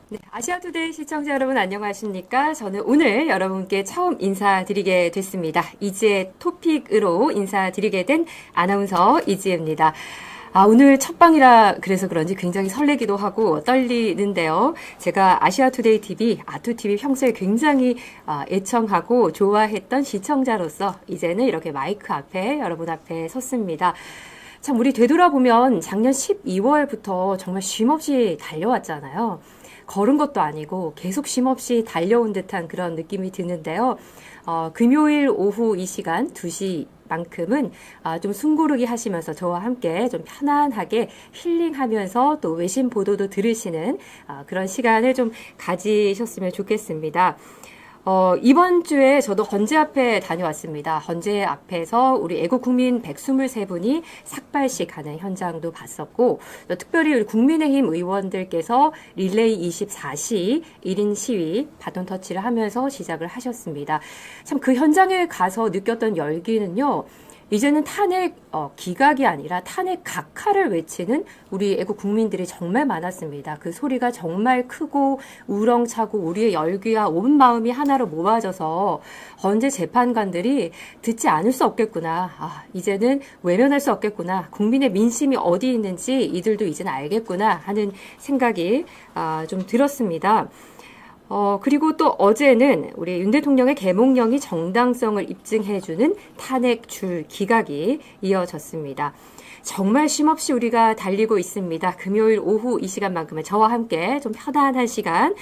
네, 아시아투데이 시청자 여러분 안녕하십니까? 저는 오늘 여러분께 처음 인사드리게 됐습니다. 이지의 토픽으로 인사드리게 된 아나운서 이지혜입니다. 오늘 첫 방이라 그래서 그런지 굉장히 설레기도 하고 떨리는데요. 제가 아시아투데이 TV, 아투TV 평소에 굉장히 애청하고 좋아했던 시청자로서 이제는 이렇게 마이크 앞에 여러분 앞에 섰습니다. 참 우리 되돌아보면 작년 12월부터 정말 쉼없이 달려왔잖아요. 걸은 것도 아니고 계속 쉼없이 달려온 듯한 그런 느낌이 드는데요. 금요일 오후 이 시간 2시만큼은 좀 숨고르기 하시면서 저와 함께 좀 편안하게 힐링하면서 또 외신 보도도 들으시는 그런 시간을 좀 가지셨으면 좋겠습니다. 이번 주에 저도 헌재 앞에 다녀왔습니다. 헌재 앞에서 우리 애국 국민 123분이 삭발식 하는 현장도 봤었고, 또 특별히 우리 국민의힘 의원들께서 릴레이 24시 1인 시위 바톤 터치를 하면서 시작을 하셨습니다. 참 그 현장에 가서 느꼈던 열기는요, 이제는 탄핵 기각이 아니라 탄핵 각하를 외치는 우리 애국 국민들이 정말 많았습니다. 그 소리가 정말 크고 우렁차고 우리의 열기와 온 마음이 하나로 모아져서 헌재 재판관들이 듣지 않을 수 없겠구나. 이제는 외면할 수 없겠구나. 국민의 민심이 어디 있는지 이들도 이제는 알겠구나 하는 생각이 좀 들었습니다. 그리고 또 어제는 우리 윤 대통령의 계몽령이 정당성을 입증해주는 탄핵 줄 기각이 이어졌습니다. 정말 쉼없이 우리가 달리고 있습니다. 금요일 오후 이 시간만큼은 저와 함께 좀 편안한 시간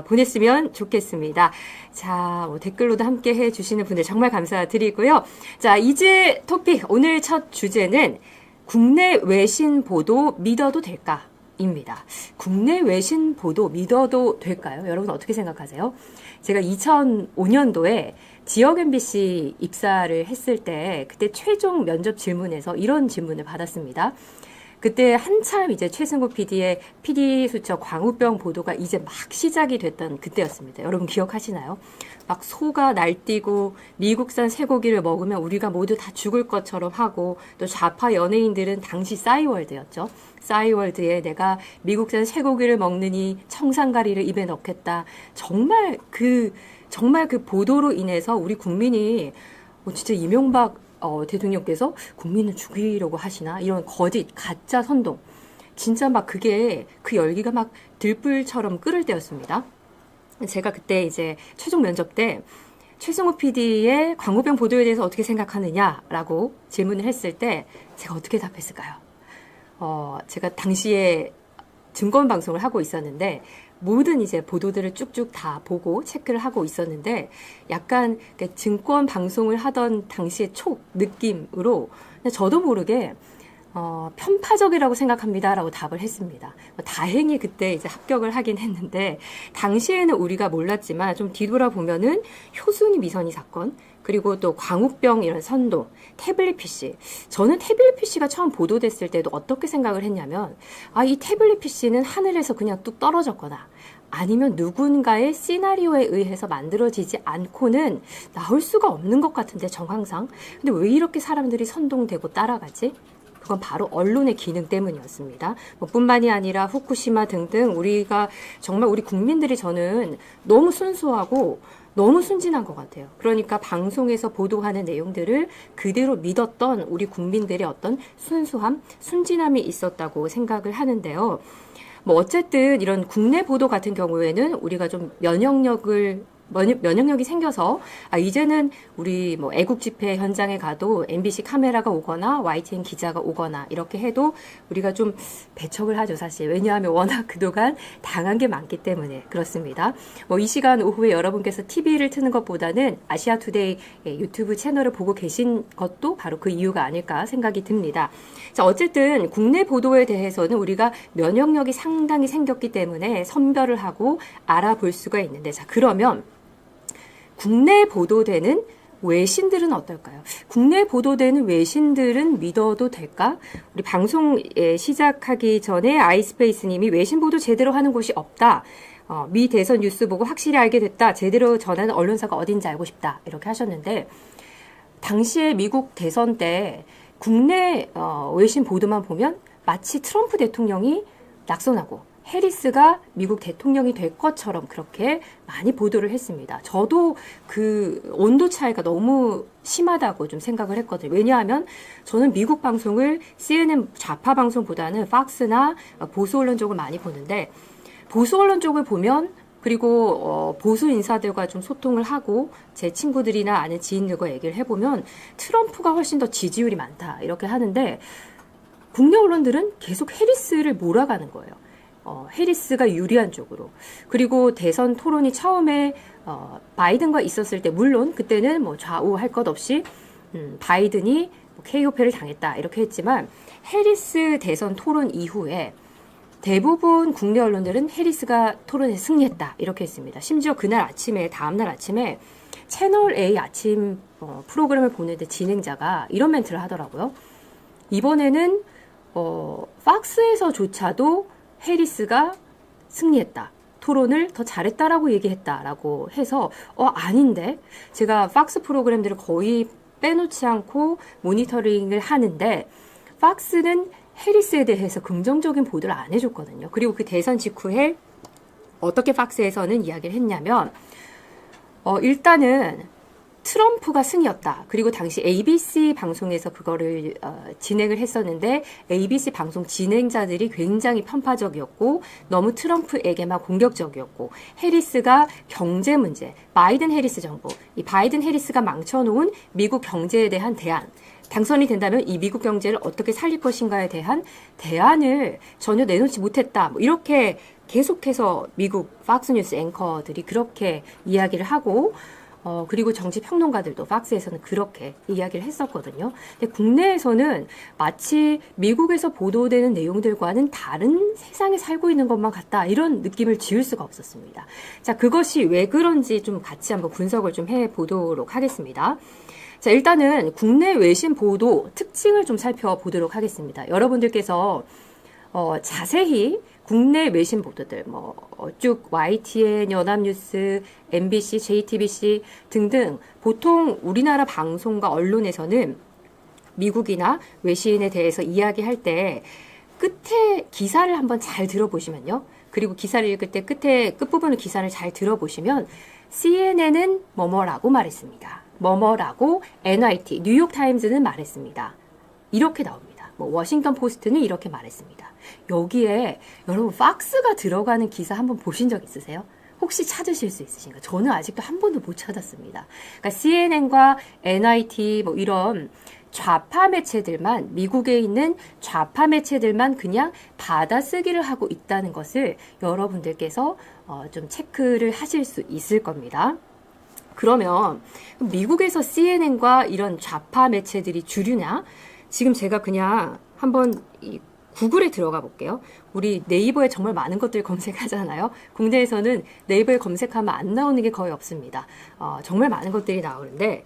보냈으면 좋겠습니다. 자, 댓글로도 함께 해주시는 분들 정말 감사드리고요. 자, 이제 토픽 오늘 첫 주제는 국내 외신 보도 믿어도 될까? 입니다. 국내 외신 보도 믿어도 될까요? 여러분 어떻게 생각하세요? 제가 2005년도에 지역 MBC 입사를 했을 때 그때 최종 면접 질문에서 이런 질문을 받았습니다. 그때 한참 이제 최승국 PD의 PD 수첩 광우병 보도가 이제 막 시작이 됐던 그때였습니다. 여러분 기억하시나요? 막 소가 날뛰고 미국산 쇠고기를 먹으면 우리가 모두 다 죽을 것처럼 하고 또 좌파 연예인들은 당시 싸이월드였죠. 싸이월드에 내가 미국산 쇠고기를 먹느니 청산가리를 입에 넣겠다. 정말 그 보도로 인해서 우리 국민이 진짜 이명박 대통령께서 국민을 죽이려고 하시나? 이런 거짓, 가짜 선동. 진짜 막 그게 그 열기가 막 들불처럼 끓을 때였습니다. 제가 그때 이제 최종 면접 때 최승호 PD의 광우병 보도에 대해서 어떻게 생각하느냐라고 질문을 했을 때 제가 어떻게 답했을까요? 제가 당시에 증권 방송을 하고 있었는데 모든 이제 보도들을 쭉쭉 다 보고 체크를 하고 있었는데 약간 증권 방송을 하던 당시의 촉 느낌으로 저도 모르게 편파적이라고 생각합니다라고 답을 했습니다. 다행히 그때 이제 합격을 하긴 했는데 당시에는 우리가 몰랐지만 좀 뒤돌아보면은 효순이 미선이 사건 그리고 또 광우병 이런 선동, 태블릿 PC. 저는 태블릿 PC가 처음 보도됐을 때도 어떻게 생각을 했냐면 이 태블릿 PC는 하늘에서 그냥 뚝 떨어졌거나 아니면 누군가의 시나리오에 의해서 만들어지지 않고는 나올 수가 없는 것 같은데 정황상. 근데 왜 이렇게 사람들이 선동되고 따라가지? 그건 바로 언론의 기능 때문이었습니다. 뿐만이 아니라 후쿠시마 등등 우리가 정말 우리 국민들이 저는 너무 순수하고 너무 순진한 것 같아요. 그러니까 방송에서 보도하는 내용들을 그대로 믿었던 우리 국민들의 어떤 순수함, 순진함이 있었다고 생각을 하는데요. 어쨌든 이런 국내 보도 같은 경우에는 우리가 좀 면역력이 생겨서 이제는 우리 애국 집회 현장에 가도 MBC 카메라가 오거나 YTN 기자가 오거나 이렇게 해도 우리가 좀 배척을 하죠, 사실. 왜냐하면 워낙 그동안 당한 게 많기 때문에 그렇습니다. 이 시간 오후에 여러분께서 TV를 트는 것보다는 아시아투데이 유튜브 채널을 보고 계신 것도 바로 그 이유가 아닐까 생각이 듭니다. 자, 어쨌든 국내 보도에 대해서는 우리가 면역력이 상당히 생겼기 때문에 선별을 하고 알아볼 수가 있는데, 자, 그러면 국내 보도되는 외신들은 어떨까요? 국내 보도되는 외신들은 믿어도 될까? 우리 방송 시작하기 전에 아이스페이스님이 외신 보도 제대로 하는 곳이 없다. 미 대선 뉴스 보고 확실히 알게 됐다. 제대로 전하는 언론사가 어딘지 알고 싶다. 이렇게 하셨는데 당시에 미국 대선 때 국내 외신 보도만 보면 마치 트럼프 대통령이 낙선하고 해리스가 미국 대통령이 될 것처럼 그렇게 많이 보도를 했습니다. 저도 그 온도 차이가 너무 심하다고 좀 생각을 했거든요. 왜냐하면 저는 미국 방송을 CNN 좌파 방송보다는 팍스나 보수 언론 쪽을 많이 보는데, 보수 언론 쪽을 보면, 그리고 보수 인사들과 좀 소통을 하고 제 친구들이나 아는 지인들과 얘기를 해보면 트럼프가 훨씬 더 지지율이 많다 이렇게 하는데, 국내 언론들은 계속 해리스를 몰아가는 거예요. 해리스가 유리한 쪽으로. 그리고 대선 토론이 처음에 바이든과 있었을 때, 물론 그때는 뭐 좌우할 것 없이 바이든이 KO패를 당했다 이렇게 했지만, 해리스 대선 토론 이후에 대부분 국내 언론들은 해리스가 토론에 승리했다 이렇게 했습니다. 심지어 그날 아침에, 다음날 아침에 채널 A 아침 프로그램을 보는데 진행자가 이런 멘트를 하더라고요. 이번에는 팍스에서조차도 해리스가 승리했다, 토론을 더 잘했다라고 얘기했다라고 해서 아닌데, 제가 팍스 프로그램들을 거의 빼놓지 않고 모니터링을 하는데 팍스는 해리스에 대해서 긍정적인 보도를 안 해줬거든요. 그리고 그 대선 직후에 어떻게 팍스에서는 이야기를 했냐면, 일단은 트럼프가 승이었다. 그리고 당시 ABC 방송에서 그거를 진행을 했었는데, ABC 방송 진행자들이 굉장히 편파적이었고 너무 트럼프에게만 공격적이었고, 해리스가 경제 문제, 바이든 해리스 정부, 이 바이든 해리스가 망쳐놓은 미국 경제에 대한 대안, 당선이 된다면 이 미국 경제를 어떻게 살릴 것인가에 대한 대안을 전혀 내놓지 못했다. 뭐 이렇게 계속해서 미국 팍스뉴스 앵커들이 그렇게 이야기를 하고, 그리고 정치 평론가들도 팍스에서는 그렇게 이야기를 했었거든요. 근데 국내에서는 마치 미국에서 보도되는 내용들과는 다른 세상에 살고 있는 것만 같다, 이런 느낌을 지울 수가 없었습니다. 자, 그것이 왜 그런지 좀 같이 한번 분석을 좀 해보도록 하겠습니다. 자, 일단은 국내 외신 보도 특징을 좀 살펴보도록 하겠습니다. 여러분들께서 자세히 국내 외신 보도들, 쭉 YTN, 연합뉴스, MBC, JTBC 등등 보통 우리나라 방송과 언론에서는 미국이나 외신에 대해서 이야기할 때 끝에 기사를 한번 잘 들어보시면요. 그리고 기사를 읽을 때 끝부분의 기사를 잘 들어보시면 CNN은 뭐뭐라고 말했습니다. 뭐뭐라고 NYT, 뉴욕타임즈는 말했습니다. 이렇게 나옵니다. 워싱턴 포스트는 이렇게 말했습니다. 여기에 여러분 팍스가 들어가는 기사 한번 보신 적 있으세요? 혹시 찾으실 수 있으신가요? 저는 아직도 한 번도 못 찾았습니다. 그러니까 CNN과 NYT 이런 좌파 매체들만, 미국에 있는 좌파 매체들만 그냥 받아쓰기를 하고 있다는 것을 여러분들께서 좀 체크를 하실 수 있을 겁니다. 그러면 미국에서 CNN과 이런 좌파 매체들이 주류냐? 지금 제가 그냥 한번 구글에 들어가 볼게요. 우리 네이버에 정말 많은 것들 검색하잖아요. 국내에서는 네이버에 검색하면 안 나오는 게 거의 없습니다. 정말 많은 것들이 나오는데,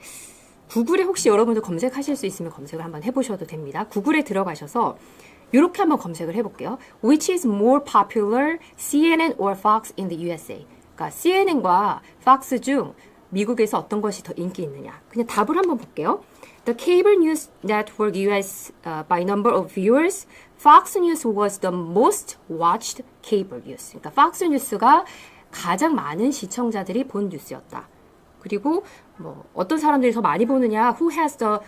구글에 혹시 여러분들 검색하실 수 있으면 검색을 한번 해보셔도 됩니다. 구글에 들어가셔서 이렇게 한번 검색을 해볼게요. Which is more popular, CNN or Fox in the USA? 그러니까 CNN과 Fox 중 미국에서 어떤 것이 더 인기 있느냐. 그냥 답을 한번 볼게요. The cable news network US by number of viewers, Fox News was the most watched cable news. 그러니까 Fox News가 가장 많은 시청자들이 본 뉴스였다. 그리고 어떤 사람들이 더 많이 보느냐, who has the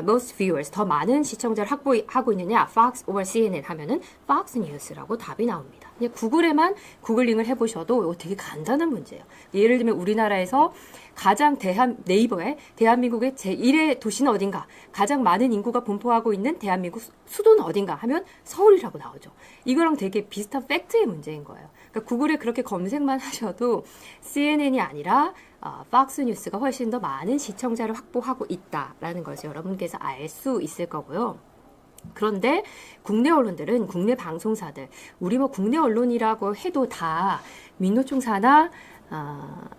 most viewers, 더 많은 시청자를 확보하고 있느냐, Fox or CNN 하면은 Fox News라고 답이 나옵니다. 구글에만 구글링을 해보셔도 이거 되게 간단한 문제예요. 예를 들면 우리나라에서 가장 네이버에 대한민국의 제1의 도시는 어딘가, 가장 많은 인구가 분포하고 있는 대한민국 수도는 어딘가 하면 서울이라고 나오죠. 이거랑 되게 비슷한 팩트의 문제인 거예요. 그러니까 구글에 그렇게 검색만 하셔도 CNN이 아니라 팍스 뉴스가 훨씬 더 많은 시청자를 확보하고 있다라는 것을 여러분께서 알 수 있을 거고요. 그런데 국내 언론들은, 국내 방송사들, 우리 국내 언론이라고 해도 다 민노총사나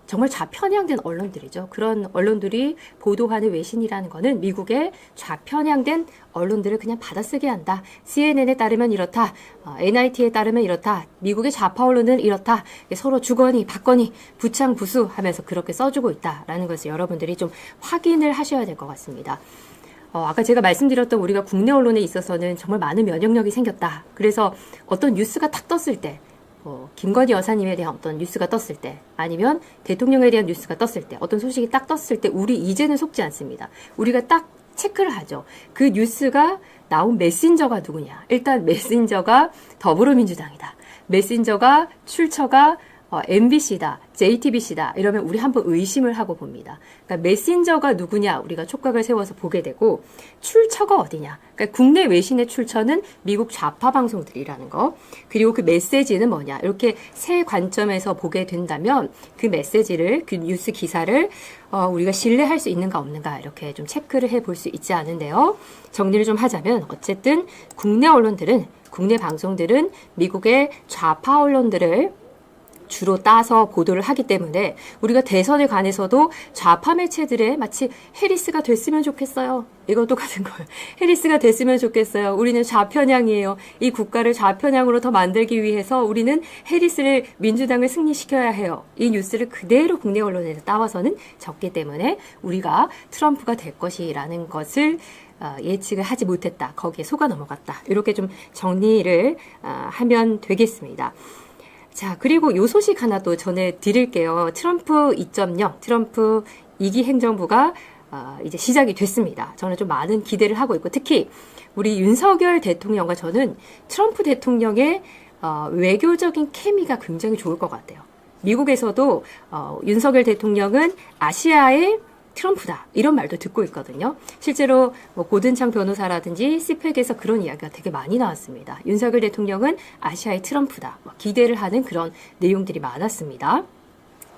정말 좌편향된 언론들이죠. 그런 언론들이 보도하는 외신이라는 거는 미국의 좌편향된 언론들을 그냥 받아쓰게 한다. CNN에 따르면 이렇다. NIT에 따르면 이렇다. 미국의 좌파 언론은 이렇다. 서로 주거니 받거니 부창부수 하면서 그렇게 써주고 있다라는 것을 여러분들이 좀 확인을 하셔야 될 것 같습니다. 아까 제가 말씀드렸던 우리가 국내 언론에 있어서는 정말 많은 면역력이 생겼다. 그래서 어떤 뉴스가 탁 떴을 때 김건희 여사님에 대한 어떤 뉴스가 떴을 때, 아니면 대통령에 대한 뉴스가 떴을 때, 어떤 소식이 딱 떴을 때 우리 이제는 속지 않습니다. 우리가 딱 체크를 하죠. 그 뉴스가 나온 메신저가 누구냐. 일단 메신저가 더불어민주당이다. 메신저가 출처가 MBC다, JTBC다 이러면 우리 한번 의심을 하고 봅니다. 그러니까 메신저가 누구냐 우리가 촉각을 세워서 보게 되고, 출처가 어디냐. 그러니까 국내 외신의 출처는 미국 좌파 방송들이라는 거, 그리고 그 메시지는 뭐냐, 이렇게 세 관점에서 보게 된다면 그 메시지를, 그 뉴스 기사를 우리가 신뢰할 수 있는가 없는가 이렇게 좀 체크를 해볼 수 있지 않은데요. 정리를 좀 하자면 어쨌든 국내 언론들은, 국내 방송들은 미국의 좌파 언론들을 주로 따서 보도를 하기 때문에 우리가 대선에 관해서도 좌파 매체들의 마치 해리스가 됐으면 좋겠어요. 이것도 같은 거예요. 해리스가 됐으면 좋겠어요. 우리는 좌편향이에요. 이 국가를 좌편향으로 더 만들기 위해서 우리는 해리스를, 민주당을 승리시켜야 해요. 이 뉴스를 그대로 국내 언론에서 따와서는 적기 때문에 우리가 트럼프가 될 것이라는 것을 예측을 하지 못했다. 거기에 속아 넘어갔다. 이렇게 좀 정리를 하면 되겠습니다. 자, 그리고 요 소식 하나 또 전해드릴게요. 트럼프 2.0, 트럼프 2기 행정부가 이제 시작이 됐습니다. 저는 좀 많은 기대를 하고 있고, 특히 우리 윤석열 대통령과 저는 트럼프 대통령의 외교적인 케미가 굉장히 좋을 것 같아요. 미국에서도 윤석열 대통령은 아시아의 트럼프다 이런 말도 듣고 있거든요. 실제로 고든창 변호사라든지 CPEC에서 그런 이야기가 되게 많이 나왔습니다. 윤석열 대통령은 아시아의 트럼프다, 기대를 하는 그런 내용들이 많았습니다.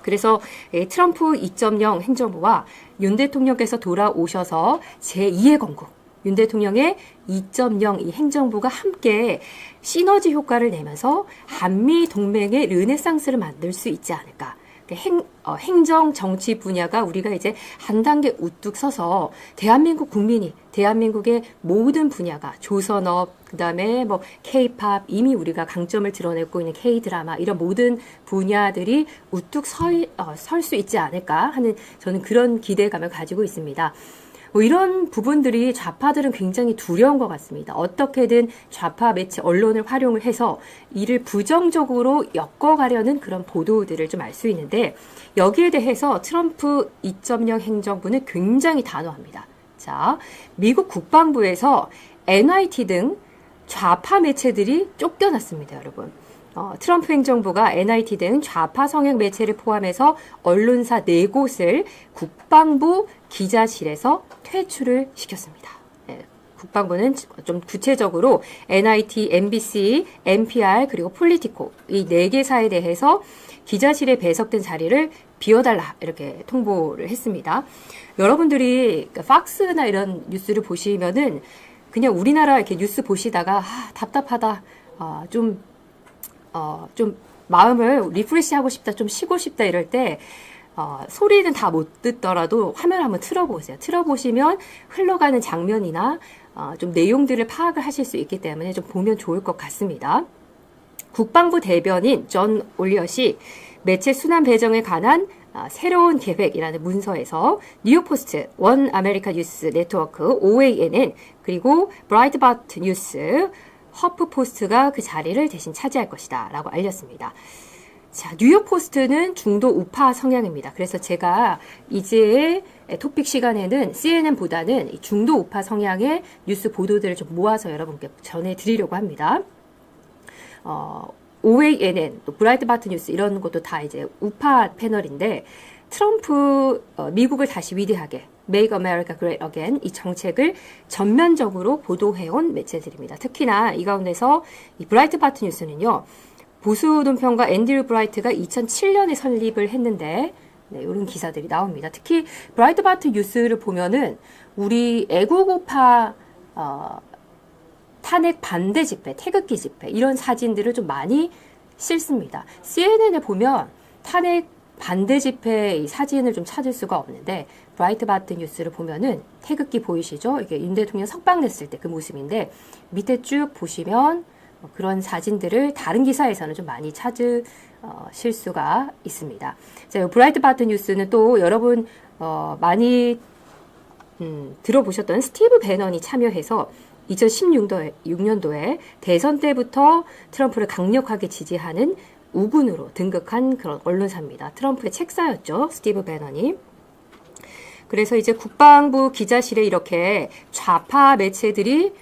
그래서 트럼프 2.0 행정부와 윤 대통령께서 돌아오셔서 제2의 건국, 윤 대통령의 2.0 이 행정부가 함께 시너지 효과를 내면서 한미 동맹의 르네상스를 만들 수 있지 않을까. 행정 정치 분야가 우리가 이제 한 단계 우뚝 서서 대한민국 국민이, 대한민국의 모든 분야가 조선업, 그다음에 뭐 K-팝, 이미 우리가 강점을 드러내고 있는 K-드라마 이런 모든 분야들이 우뚝 설 수 있지 않을까 하는 저는 그런 기대감을 가지고 있습니다. 이런 부분들이 좌파들은 굉장히 두려운 것 같습니다. 어떻게든 좌파 매체 언론을 활용을 해서 이를 부정적으로 엮어가려는 그런 보도들을 좀 알 수 있는데, 여기에 대해서 트럼프 2.0 행정부는 굉장히 단호합니다. 자, 미국 국방부에서 NYT 등 좌파 매체들이 쫓겨났습니다, 여러분. 트럼프 행정부가 NYT 등 좌파 성향 매체를 포함해서 언론사 4곳을 국방부 기자실에서 퇴출을 시켰습니다. 국방부는 좀 구체적으로 NYT, MBC, NPR 그리고 폴리티코 이 4개사에 대해서 기자실에 배석된 자리를 비워달라 이렇게 통보를 했습니다. 여러분들이 팍스나 이런 뉴스를 보시면은 그냥 우리나라 이렇게 뉴스 보시다가 답답하다, 좀 마음을 리프레시하고 싶다, 좀 쉬고 싶다 이럴 때 소리는 다 못 듣더라도 화면 한번 틀어보세요. 틀어보시면 흘러가는 장면이나 좀 내용들을 파악을 하실 수 있기 때문에 좀 보면 좋을 것 같습니다. 국방부 대변인 존 올리엇이 매체 순환 배정에 관한 새로운 계획이라는 문서에서 뉴욕포스트, 원 아메리카 뉴스 네트워크, OANN, 그리고 브라이트바트 뉴스, 허프포스트가 그 자리를 대신 차지할 것이다 라고 알렸습니다. 자, 뉴욕포스트는 중도 우파 성향입니다. 그래서 제가 이제 토픽 시간에는 CNN보다는 중도 우파 성향의 뉴스 보도들을 좀 모아서 여러분께 전해드리려고 합니다. OANN, 또 브라이트바트 뉴스 이런 것도 다 이제 우파 패널인데, 트럼프 미국을 다시 위대하게 Make America Great Again 이 정책을 전면적으로 보도해온 매체들입니다. 특히나 이 가운데서 이 브라이트바트 뉴스는요, 보수 논평가 앤드류 브라이트가 2007년에 설립을 했는데, 이런 기사들이 나옵니다. 특히 브라이트바트 뉴스를 보면은 우리 애국우파 탄핵 반대 집회, 태극기 집회 이런 사진들을 좀 많이 실습니다. CNN에 보면 탄핵 반대 집회 사진을 좀 찾을 수가 없는데, 브라이트바트 뉴스를 보면은 태극기 보이시죠? 이게 윤 대통령 석방됐을 때 그 모습인데, 밑에 쭉 보시면 그런 사진들을 다른 기사에서는 좀 많이 찾으실 수가 있습니다. 자, 브라이트바트 뉴스는 또 여러분 많이 들어보셨던 스티브 배넌이 참여해서 2016년도에 대선 때부터 트럼프를 강력하게 지지하는 우군으로 등극한 그런 언론사입니다. 트럼프의 책사였죠. 스티브 배넌이. 그래서 이제 국방부 기자실에 이렇게 좌파 매체들이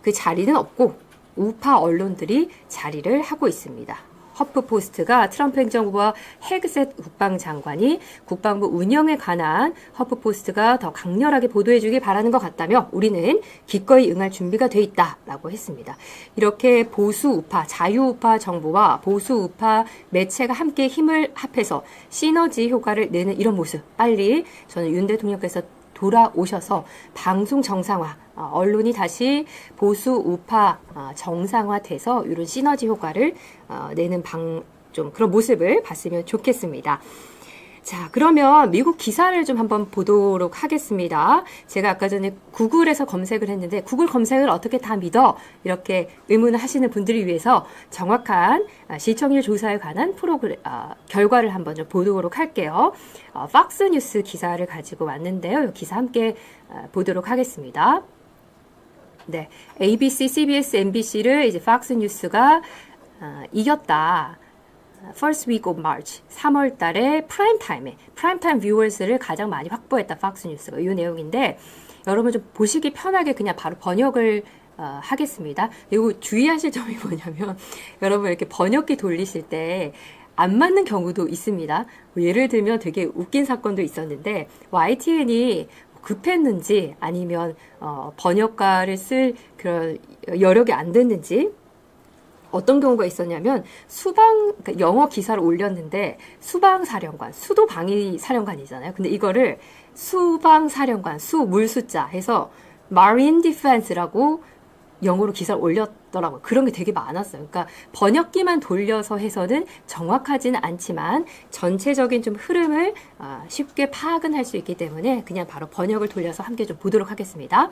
그 자리는 없고 우파 언론들이 자리를 하고 있습니다. 허프포스트가 트럼프 행정부와 헤그셋 국방장관이 국방부 운영에 관한 허프포스트가 더 강렬하게 보도해주길 바라는 것 같다며 우리는 기꺼이 응할 준비가 돼 있다라고 했습니다. 이렇게 보수 우파, 자유 우파 정부와 보수 우파 매체가 함께 힘을 합해서 시너지 효과를 내는 이런 모습, 빨리 저는 윤 대통령께서 돌아오셔서 방송 정상화, 언론이 다시 보수 우파 정상화돼서 이런 시너지 효과를 내는 좀 그런 모습을 봤으면 좋겠습니다. 자, 그러면 미국 기사를 좀 한번 보도록 하겠습니다. 제가 아까 전에 구글에서 검색을 했는데 구글 검색을 어떻게 다 믿어? 이렇게 의문을 하시는 분들을 위해서 정확한 시청률 조사에 관한 결과를 한번 좀 보도록 할게요. 팍스뉴스 기사를 가지고 왔는데요. 이 기사 함께 보도록 하겠습니다. 네, ABC, CBS, MBC를 이제 팍스뉴스가 이겼다. First week of March, 3월 달에 프라임타임 뷰어스를 가장 많이 확보했다. 팍스뉴스가 이 내용인데 여러분 좀 보시기 편하게 그냥 바로 번역을 하겠습니다. 그리고 주의하실 점이 뭐냐면 여러분 이렇게 번역기 돌리실 때 안 맞는 경우도 있습니다. 예를 들면 되게 웃긴 사건도 있었는데 YTN이 급했는지 아니면 번역가를 쓸 그런 여력이 안 됐는지 어떤 경우가 있었냐면 그러니까 영어 기사를 올렸는데 수방사령관, 수도방위사령관이잖아요. 근데 이거를 수방사령관, 물숫자 해서 Marine Defense라고 영어로 기사를 올렸더라고요. 그런 게 되게 많았어요. 그러니까 번역기만 돌려서 해서는 정확하지는 않지만 전체적인 좀 흐름을 쉽게 파악은 할 수 있기 때문에 그냥 바로 번역을 돌려서 함께 좀 보도록 하겠습니다.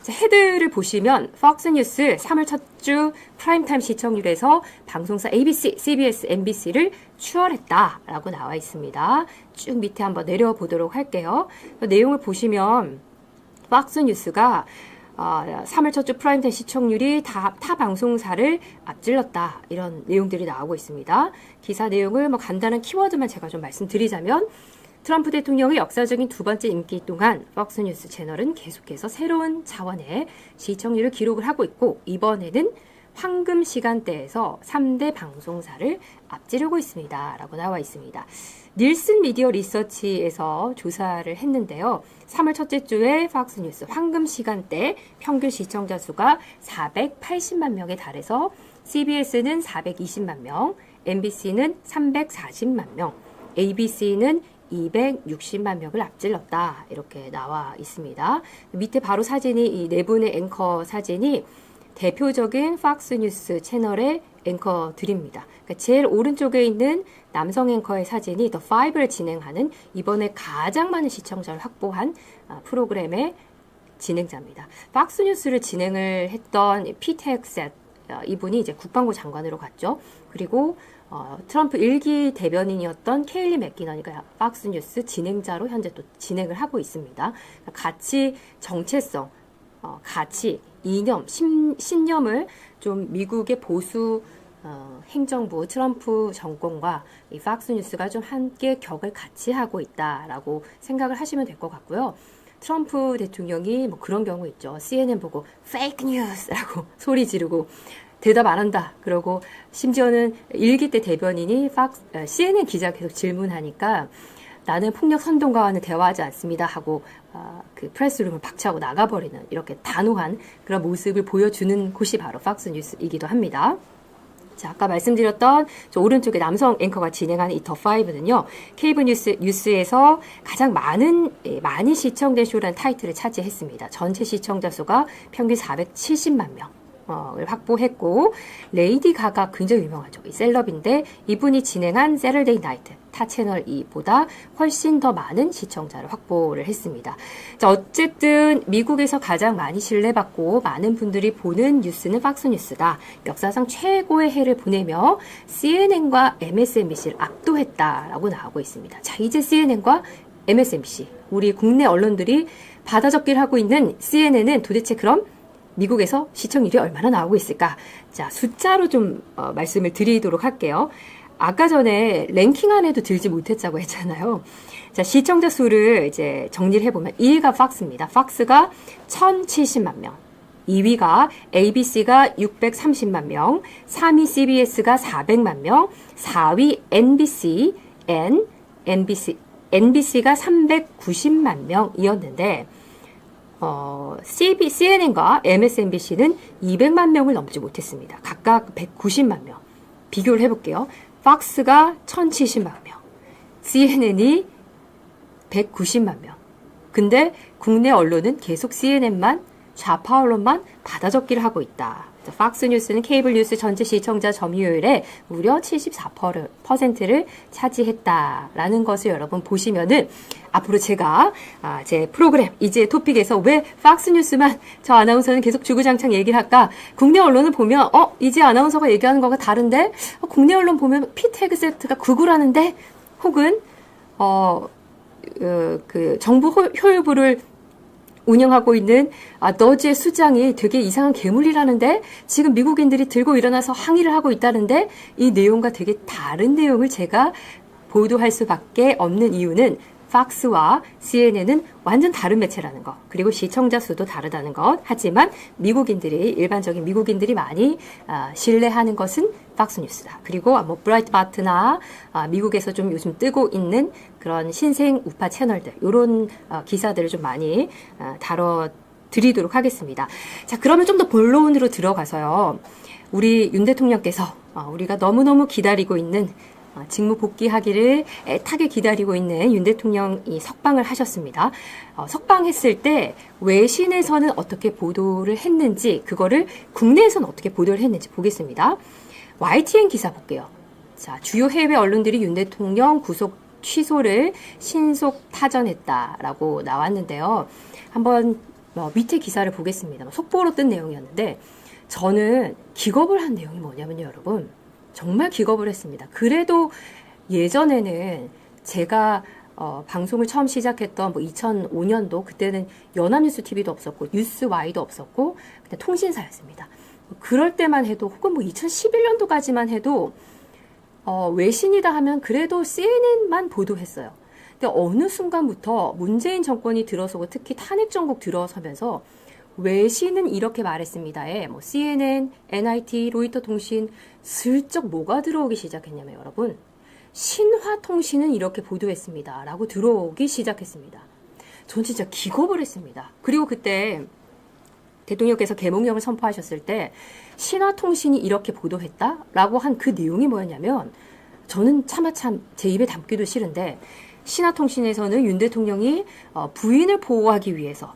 자, 헤드를 보시면 팍스뉴스 3월 첫 주 프라임타임 시청률에서 방송사 ABC, CBS, MBC를 추월했다라고 나와 있습니다. 쭉 밑에 한번 내려보도록 할게요. 내용을 보시면 팍스뉴스가 3월 첫 주 프라임타임 시청률이 타 방송사를 앞질렀다. 이런 내용들이 나오고 있습니다. 기사 내용을 간단한 키워드만 제가 좀 말씀드리자면 트럼프 대통령의 역사적인 두 번째 임기 동안 팍스뉴스 채널은 계속해서 새로운 차원의 시청률을 기록을 하고 있고 이번에는 황금 시간대에서 3대 방송사를 앞지르고 있습니다. 라고 나와 있습니다. 닐슨 미디어 리서치에서 조사를 했는데요. 3월 첫째 주에 팍스뉴스 황금 시간대 평균 시청자 수가 480만 명에 달해서 CBS는 420만 명, MBC는 340만 명, ABC는 260만 명을 앞질렀다. 이렇게 나와 있습니다. 밑에 바로 사진이 이 네 분의 앵커 사진이 대표적인 팍스뉴스 채널의 앵커들입니다. 그러니까 제일 오른쪽에 있는 남성 앵커의 사진이 더 5를 진행하는 이번에 가장 많은 시청자를 확보한 프로그램의 진행자입니다. 팍스뉴스를 진행을 했던 피트 헥셋 이분이 이제 국방부 장관으로 갔죠. 그리고 트럼프 1기 대변인이었던 케일리 맥키너니가 팍스뉴스 진행자로 현재 또 진행을 하고 있습니다. 같이 정체성, 가치, 이념, 신념을 좀 미국의 보수 행정부 트럼프 정권과 이 팍스뉴스가 좀 함께 격을 같이 하고 있다라고 생각을 하시면 될 것 같고요. 트럼프 대통령이 뭐 그런 경우 있죠. CNN 보고 페이크 뉴스라고 소리 지르고 대답 안 한다. 그러고 심지어는 1기 때 대변인이 CNN 기자 계속 질문하니까 나는 폭력 선동가와는 대화하지 않습니다 하고 그 프레스룸을 박차고 나가버리는 이렇게 단호한 그런 모습을 보여주는 곳이 바로 팍스뉴스이기도 합니다. 자, 아까 말씀드렸던 저 오른쪽에 남성 앵커가 진행하는 이 더5는요. 케이블 뉴스에서 가장 많이 시청된 쇼라는 타이틀을 차지했습니다. 전체 시청자 수가 평균 470만 명. 을 확보했고 레이디 가가 굉장히 유명하죠. 이 셀럽인데 이분이 진행한 세터데이 나이트 타 채널 2보다 훨씬 더 많은 시청자를 확보를 했습니다. 자, 어쨌든 미국에서 가장 많이 신뢰받고 많은 분들이 보는 뉴스는 팍스뉴스다. 역사상 최고의 해를 보내며 CNN과 MSNBC를 압도했다라고 나오고 있습니다. 자, 이제 CNN과 MSNBC 우리 국내 언론들이 받아적기를 하고 있는 CNN은 도대체 그럼 미국에서 시청률이 얼마나 나오고 있을까? 자, 숫자로 좀 말씀을 드리도록 할게요. 아까 전에 랭킹 안에도 들지 못했다고 했잖아요. 자, 시청자 수를 이제 정리를 해보면 1위가 팍스입니다. 팍스가 1070만 명. 2위가 ABC가 630만 명, 3위 CBS가 400만 명, 4위 NBC가 390만 명이었는데, CNN과 MSNBC는 200만 명을 넘지 못했습니다. 각각 190만 명. 비교를 해볼게요. 팍스가 1070만 명, CNN이 190만 명. 근데 국내 언론은 계속 CNN만, 좌파 언론만 받아적기를 하고 있다. 팍스뉴스는 케이블 뉴스 전체 시청자 점유율의 무려 74%를 차지했다라는 것을 여러분 보시면은 앞으로 제가 제 프로그램 이제 토픽에서 왜 팍스뉴스만 저 아나운서는 계속 주구장창 얘기를 할까? 국내 언론을 보면 이제 아나운서가 얘기하는 거가 다른데 국내 언론 보면 피트 헤그세트가 구글하는데 혹은 그 정부 효율부를 운영하고 있는 너즈의 수장이 되게 이상한 괴물이라는데 지금 미국인들이 들고 일어나서 항의를 하고 있다는데 이 내용과 되게 다른 내용을 제가 보도할 수밖에 없는 이유는 팍스와 CNN은 완전 다른 매체라는 것, 그리고 시청자 수도 다르다는 것. 하지만 일반적인 미국인들이 많이 신뢰하는 것은 팍스뉴스다. 그리고 뭐 브라이트바트나 미국에서 좀 요즘 뜨고 있는 그런 신생 우파 채널들, 이런 기사들을 좀 많이 다뤄드리도록 하겠습니다. 자, 그러면 좀 더 본론으로 들어가서요. 우리 윤 대통령께서 우리가 너무너무 기다리고 있는 직무 복귀하기를 애타게 기다리고 있는 윤 대통령이 석방을 하셨습니다. 석방했을 때 외신에서는 어떻게 보도를 했는지, 그거를 국내에서는 어떻게 보도를 했는지 보겠습니다. YTN 기사 볼게요. 자, 주요 해외 언론들이 윤 대통령 구속 취소를 신속 타전했다라고 나왔는데요. 한번 밑에 기사를 보겠습니다. 속보로 뜬 내용이었는데 저는 기겁을 한 내용이 뭐냐면요, 여러분. 정말 기겁을 했습니다. 그래도 예전에는 제가 방송을 처음 시작했던 2005년도 그때는 연합뉴스 TV도 없었고 뉴스와이도 없었고 그때 통신사였습니다. 그럴 때만 해도 혹은 2011년도까지만 해도 외신이다 하면 그래도 CNN만 보도했어요. 근데 어느 순간부터 문재인 정권이 들어서고 특히 탄핵 정국 들어서면서 외신은 이렇게 말했습니다에 CNN, NIT, 로이터 통신 슬쩍 뭐가 들어오기 시작했냐면 여러분, 신화통신은 이렇게 보도했습니다 라고 들어오기 시작했습니다. 전 진짜 기겁을 했습니다. 그리고 그때 대통령께서 계몽령을 선포하셨을 때 신화통신이 이렇게 보도했다 라고 한 그 내용이 뭐였냐면, 저는 차마 제 입에 담기도 싫은데 신화통신에서는 윤 대통령이 부인을 보호하기 위해서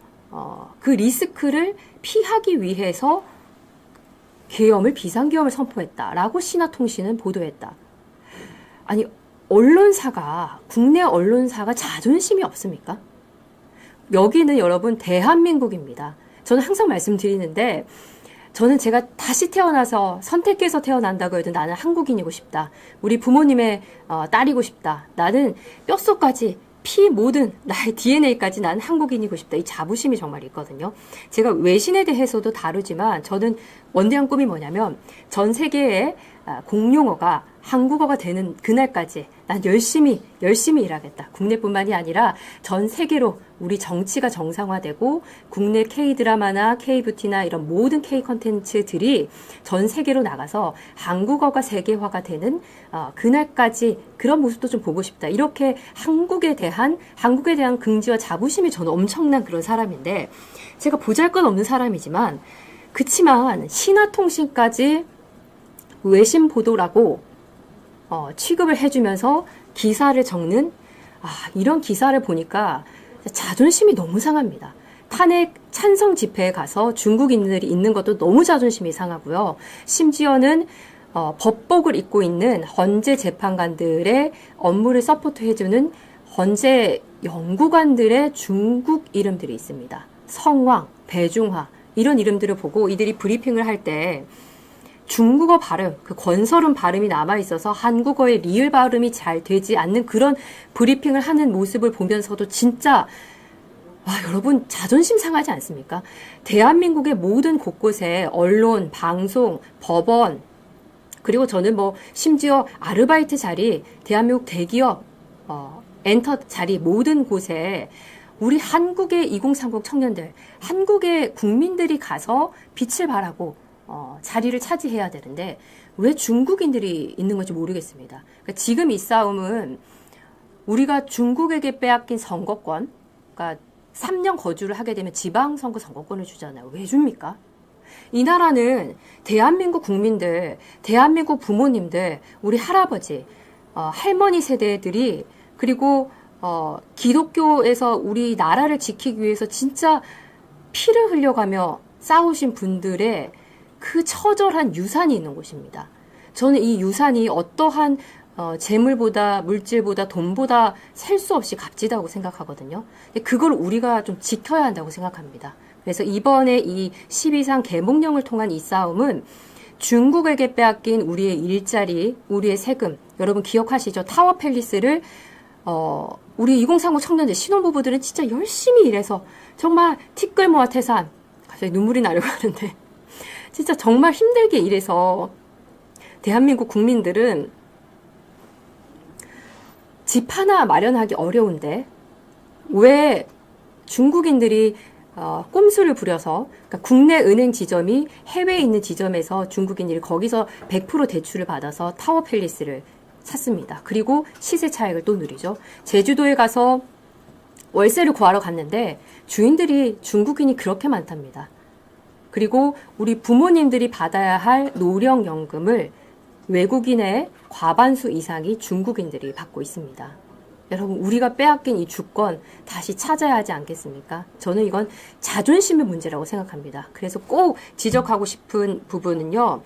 그 리스크를 피하기 위해서 계엄을 비상계엄을 선포했다라고 신화통신은 보도했다. 아니, 국내 언론사가 자존심이 없습니까? 여기는 여러분 대한민국입니다. 저는 항상 말씀드리는데, 저는 제가 다시 태어나서 선택해서 태어난다고 해도 나는 한국인이고 싶다. 우리 부모님의 딸이고 싶다. 나는 뼛속까지 모든 나의 DNA까지 나는 한국인이고 싶다. 이 자부심이 정말 있거든요. 제가 외신에 대해서도 다루지만 저는 원대한 꿈이 뭐냐면 전 세계의 공용어가 한국어가 되는 그날까지 난 열심히 일하겠다. 국내뿐만이 아니라 전 세계로 우리 정치가 정상화되고 국내 K-드라마나 K-뷰티나 이런 모든 K-컨텐츠들이 전 세계로 나가서 한국어가 세계화가 되는 그날까지 그런 모습도 좀 보고 싶다. 이렇게 한국에 대한 긍지와 자부심이 저는 엄청난 그런 사람인데, 제가 보잘것없는 사람이지만 그치만 신화통신까지 외신 보도라고 취급을 해주면서 기사를 적는 이런 기사를 보니까 자존심이 너무 상합니다. 탄핵 찬성 집회에 가서 중국인들이 있는 것도 너무 자존심이 상하고요. 심지어는 법복을 입고 있는 헌재 재판관들의 업무를 서포트해주는 헌재 연구관들의 중국 이름들이 있습니다. 성왕, 배중화 이런 이름들을 보고 이들이 브리핑을 할 때 중국어 발음, 그 건설은 발음이 남아있어서 한국어의 리을 발음이 잘 되지 않는 그런 브리핑을 하는 모습을 보면서도 진짜 여러분 자존심 상하지 않습니까? 대한민국의 모든 곳곳에 언론, 방송, 법원, 그리고 저는 뭐 심지어 아르바이트 자리, 대한민국 대기업, 엔터 자리 모든 곳에 우리 한국의 2030 청년들, 한국의 국민들이 가서 빛을 발하고 자리를 차지해야 되는데 왜 중국인들이 있는 건지 모르겠습니다. 그러니까 지금 이 싸움은 우리가 중국에게 빼앗긴 선거권, 그러니까 3년 거주를 하게 되면 지방선거 선거권을 주잖아요. 왜 줍니까? 이 나라는 대한민국 국민들, 대한민국 부모님들, 우리 할아버지, 할머니 세대들이 그리고 기독교에서 우리 나라를 지키기 위해서 진짜 피를 흘려가며 싸우신 분들의 그 처절한 유산이 있는 곳입니다. 저는 이 유산이 어떠한 재물보다 물질보다 돈보다 셀 수 없이 값지다고 생각하거든요. 근데 그걸 우리가 좀 지켜야 한다고 생각합니다. 그래서 이번에 이 12상 개몽령을 통한 이 싸움은 중국에게 빼앗긴 우리의 일자리, 우리의 세금, 여러분 기억하시죠? 타워 팰리스를 우리 2030 청년들 신혼부부들은 진짜 열심히 일해서 정말 티끌모아 태산, 갑자기 눈물이 나려고 하는데 진짜 정말 힘들게 일해서 대한민국 국민들은 집 하나 마련하기 어려운데 왜 중국인들이 꼼수를 부려서 그러니까 국내 은행 지점이 해외에 있는 지점에서 중국인들이 거기서 100% 대출을 받아서 타워 팰리스를 샀습니다. 그리고 시세 차익을 또 누리죠. 제주도에 가서 월세를 구하러 갔는데 주인들이 중국인이 그렇게 많답니다. 그리고 우리 부모님들이 받아야 할 노령연금을 외국인의 과반수 이상이 중국인들이 받고 있습니다. 여러분 우리가 빼앗긴 이 주권 다시 찾아야 하지 않겠습니까? 저는 이건 자존심의 문제라고 생각합니다. 그래서 꼭 지적하고 싶은 부분은요.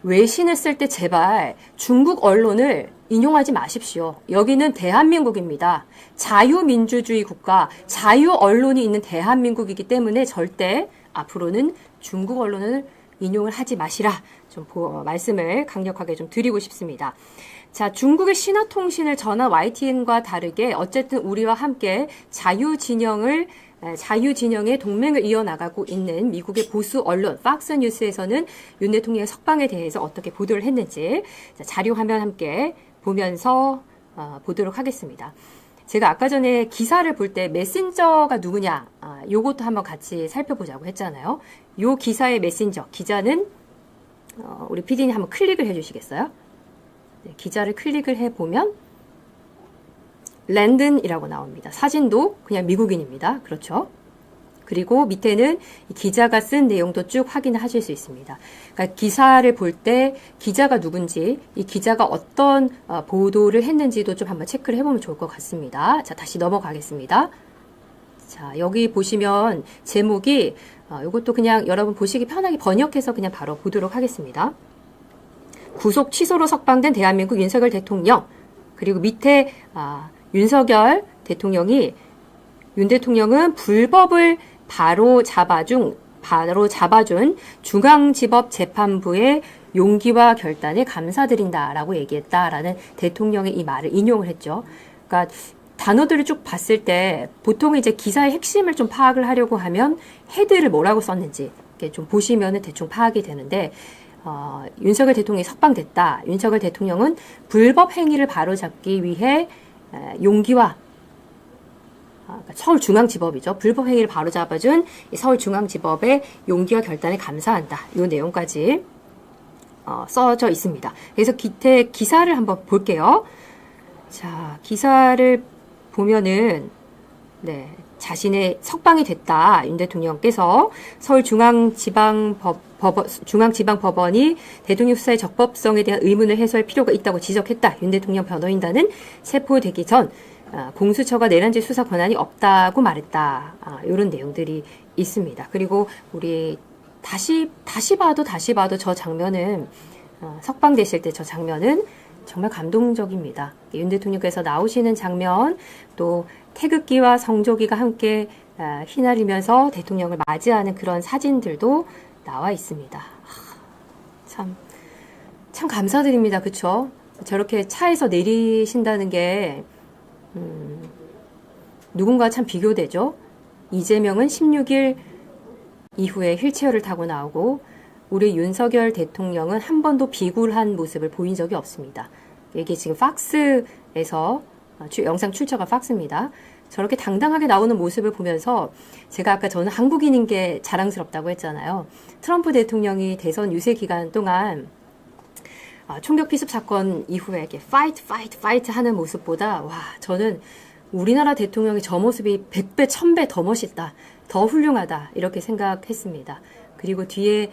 외신을 쓸 때 제발 중국 언론을 인용하지 마십시오. 여기는 대한민국입니다. 자유민주주의 국가, 자유 언론이 있는 대한민국이기 때문에 절대 앞으로는 중국 언론을 인용을 하지 마시라. 좀 말씀을 강력하게 좀 드리고 싶습니다. 자, 중국의 신화통신을 전한 YTN과 다르게 어쨌든 우리와 함께 자유진영의 동맹을 이어나가고 있는 미국의 보수 언론 팍스뉴스에서는 윤 대통령의 석방에 대해서 어떻게 보도를 했는지 자료 화면 함께 보면서 보도록 하겠습니다. 제가 아까 전에 기사를 볼 때 메신저가 누구냐 요것도 한번 같이 살펴보자고 했잖아요. 요 기사의 메신저 기자는 우리 PD님 한번 클릭을 해주시겠어요? 네, 기자를 클릭을 해보면 랜든이라고 나옵니다. 사진도 그냥 미국인입니다. 그렇죠? 그리고 밑에는 이 기자가 쓴 내용도 쭉 확인을 하실 수 있습니다. 그러니까 기사를 볼 때 기자가 누군지, 이 기자가 어떤 보도를 했는지도 좀 한번 체크를 해보면 좋을 것 같습니다. 자, 다시 넘어가겠습니다. 자, 여기 보시면 제목이 이것도 그냥 여러분 보시기 편하게 번역해서 그냥 바로 보도록 하겠습니다. 구속 취소로 석방된 대한민국 윤석열 대통령. 그리고 밑에 윤석열 대통령이 윤 대통령은 불법을 바로 잡아준 중앙지법 재판부의 용기와 결단에 감사드린다라고 얘기했다라는 대통령의 이 말을 인용을 했죠. 그러니까 단어들을 쭉 봤을 때 보통 이제 기사의 핵심을 좀 파악을 하려고 하면 헤드를 뭐라고 썼는지 이렇게 좀 보시면은 대충 파악이 되는데 윤석열 대통령이 석방됐다. 윤석열 대통령은 불법 행위를 바로잡기 위해 용기와 서울중앙지법이죠. 불법 행위를 바로잡아준 서울중앙지법의 용기와 결단에 감사한다. 이 내용까지 써져 있습니다. 그래서 기사를 한번 볼게요. 자, 기사를 보면은 네, 자신의 석방이 됐다. 윤 대통령께서 중앙지방법원이 대통령 수사의 적법성에 대한 의문을 해소할 필요가 있다고 지적했다. 윤 대통령 변호인단은 체포되기 전 공수처가 내란죄 수사 권한이 없다고 말했다. 이런 내용들이 있습니다. 그리고 우리 다시 봐도 저 장면은 석방되실 때 저 장면은 정말 감동적입니다. 윤 대통령께서 나오시는 장면, 또 태극기와 성조기가 함께 휘날리면서 대통령을 맞이하는 그런 사진들도 나와 있습니다. 참 감사드립니다. 그쵸? 저렇게 차에서 내리신다는 게 누군가 참 비교되죠? 이재명은 16일 이후에 휠체어를 타고 나오고 우리 윤석열 대통령은 한 번도 비굴한 모습을 보인 적이 없습니다. 이게 지금 팍스에서 영상 출처가 팍스입니다. 저렇게 당당하게 나오는 모습을 보면서 제가 아까 저는 한국인인 게 자랑스럽다고 했잖아요. 트럼프 대통령이 대선 유세 기간 동안 총격 피습 사건 이후에 이렇게 파이트 하는 모습보다 저는 우리나라 대통령의 저 모습이 100배, 1000배 더 멋있다, 더 훌륭하다 이렇게 생각했습니다. 그리고 뒤에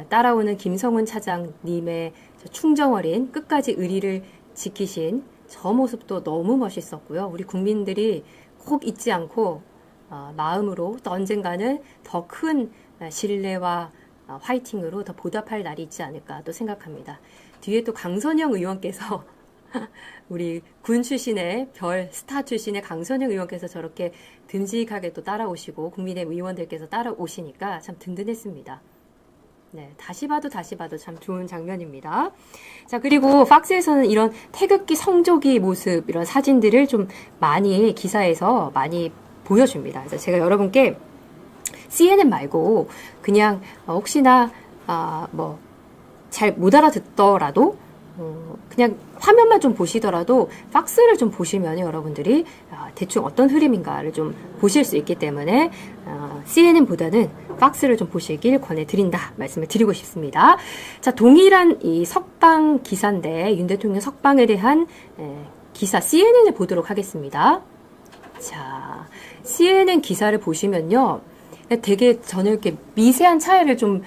따라오는 김성훈 차장님의 충정어린 끝까지 의리를 지키신 저 모습도 너무 멋있었고요. 우리 국민들이 꼭 잊지 않고 마음으로 또 언젠가는 더 큰 신뢰와 화이팅으로 더 보답할 날이 있지 않을까 또 생각합니다. 뒤에 또 강선영 의원께서 우리 군 출신의 별 스타 출신의 강선영 의원께서 저렇게 듬직하게 또 따라오시고 국민의힘 의원들께서 따라오시니까 참 든든했습니다. 네, 다시 봐도 참 좋은 장면입니다. 자, 그리고 팍스에서는 이런 태극기 성조기 모습, 이런 사진들을 좀 많이 기사에서 많이 보여줍니다. 그래서 제가 여러분께 CNN 말고 그냥 혹시나 잘 못 알아듣더라도 그냥 화면만 좀 보시더라도 팍스를 좀 보시면 여러분들이 대충 어떤 흐름인가를 좀 보실 수 있기 때문에 CNN보다는 팍스를 좀 보시길 권해드린다 말씀을 드리고 싶습니다. 자, 동일한 이 석방 기사인데 윤 대통령 석방에 대한 기사 CNN을 보도록 하겠습니다. 자, CNN 기사를 보시면요, 되게 저는 이렇게 미세한 차이를 좀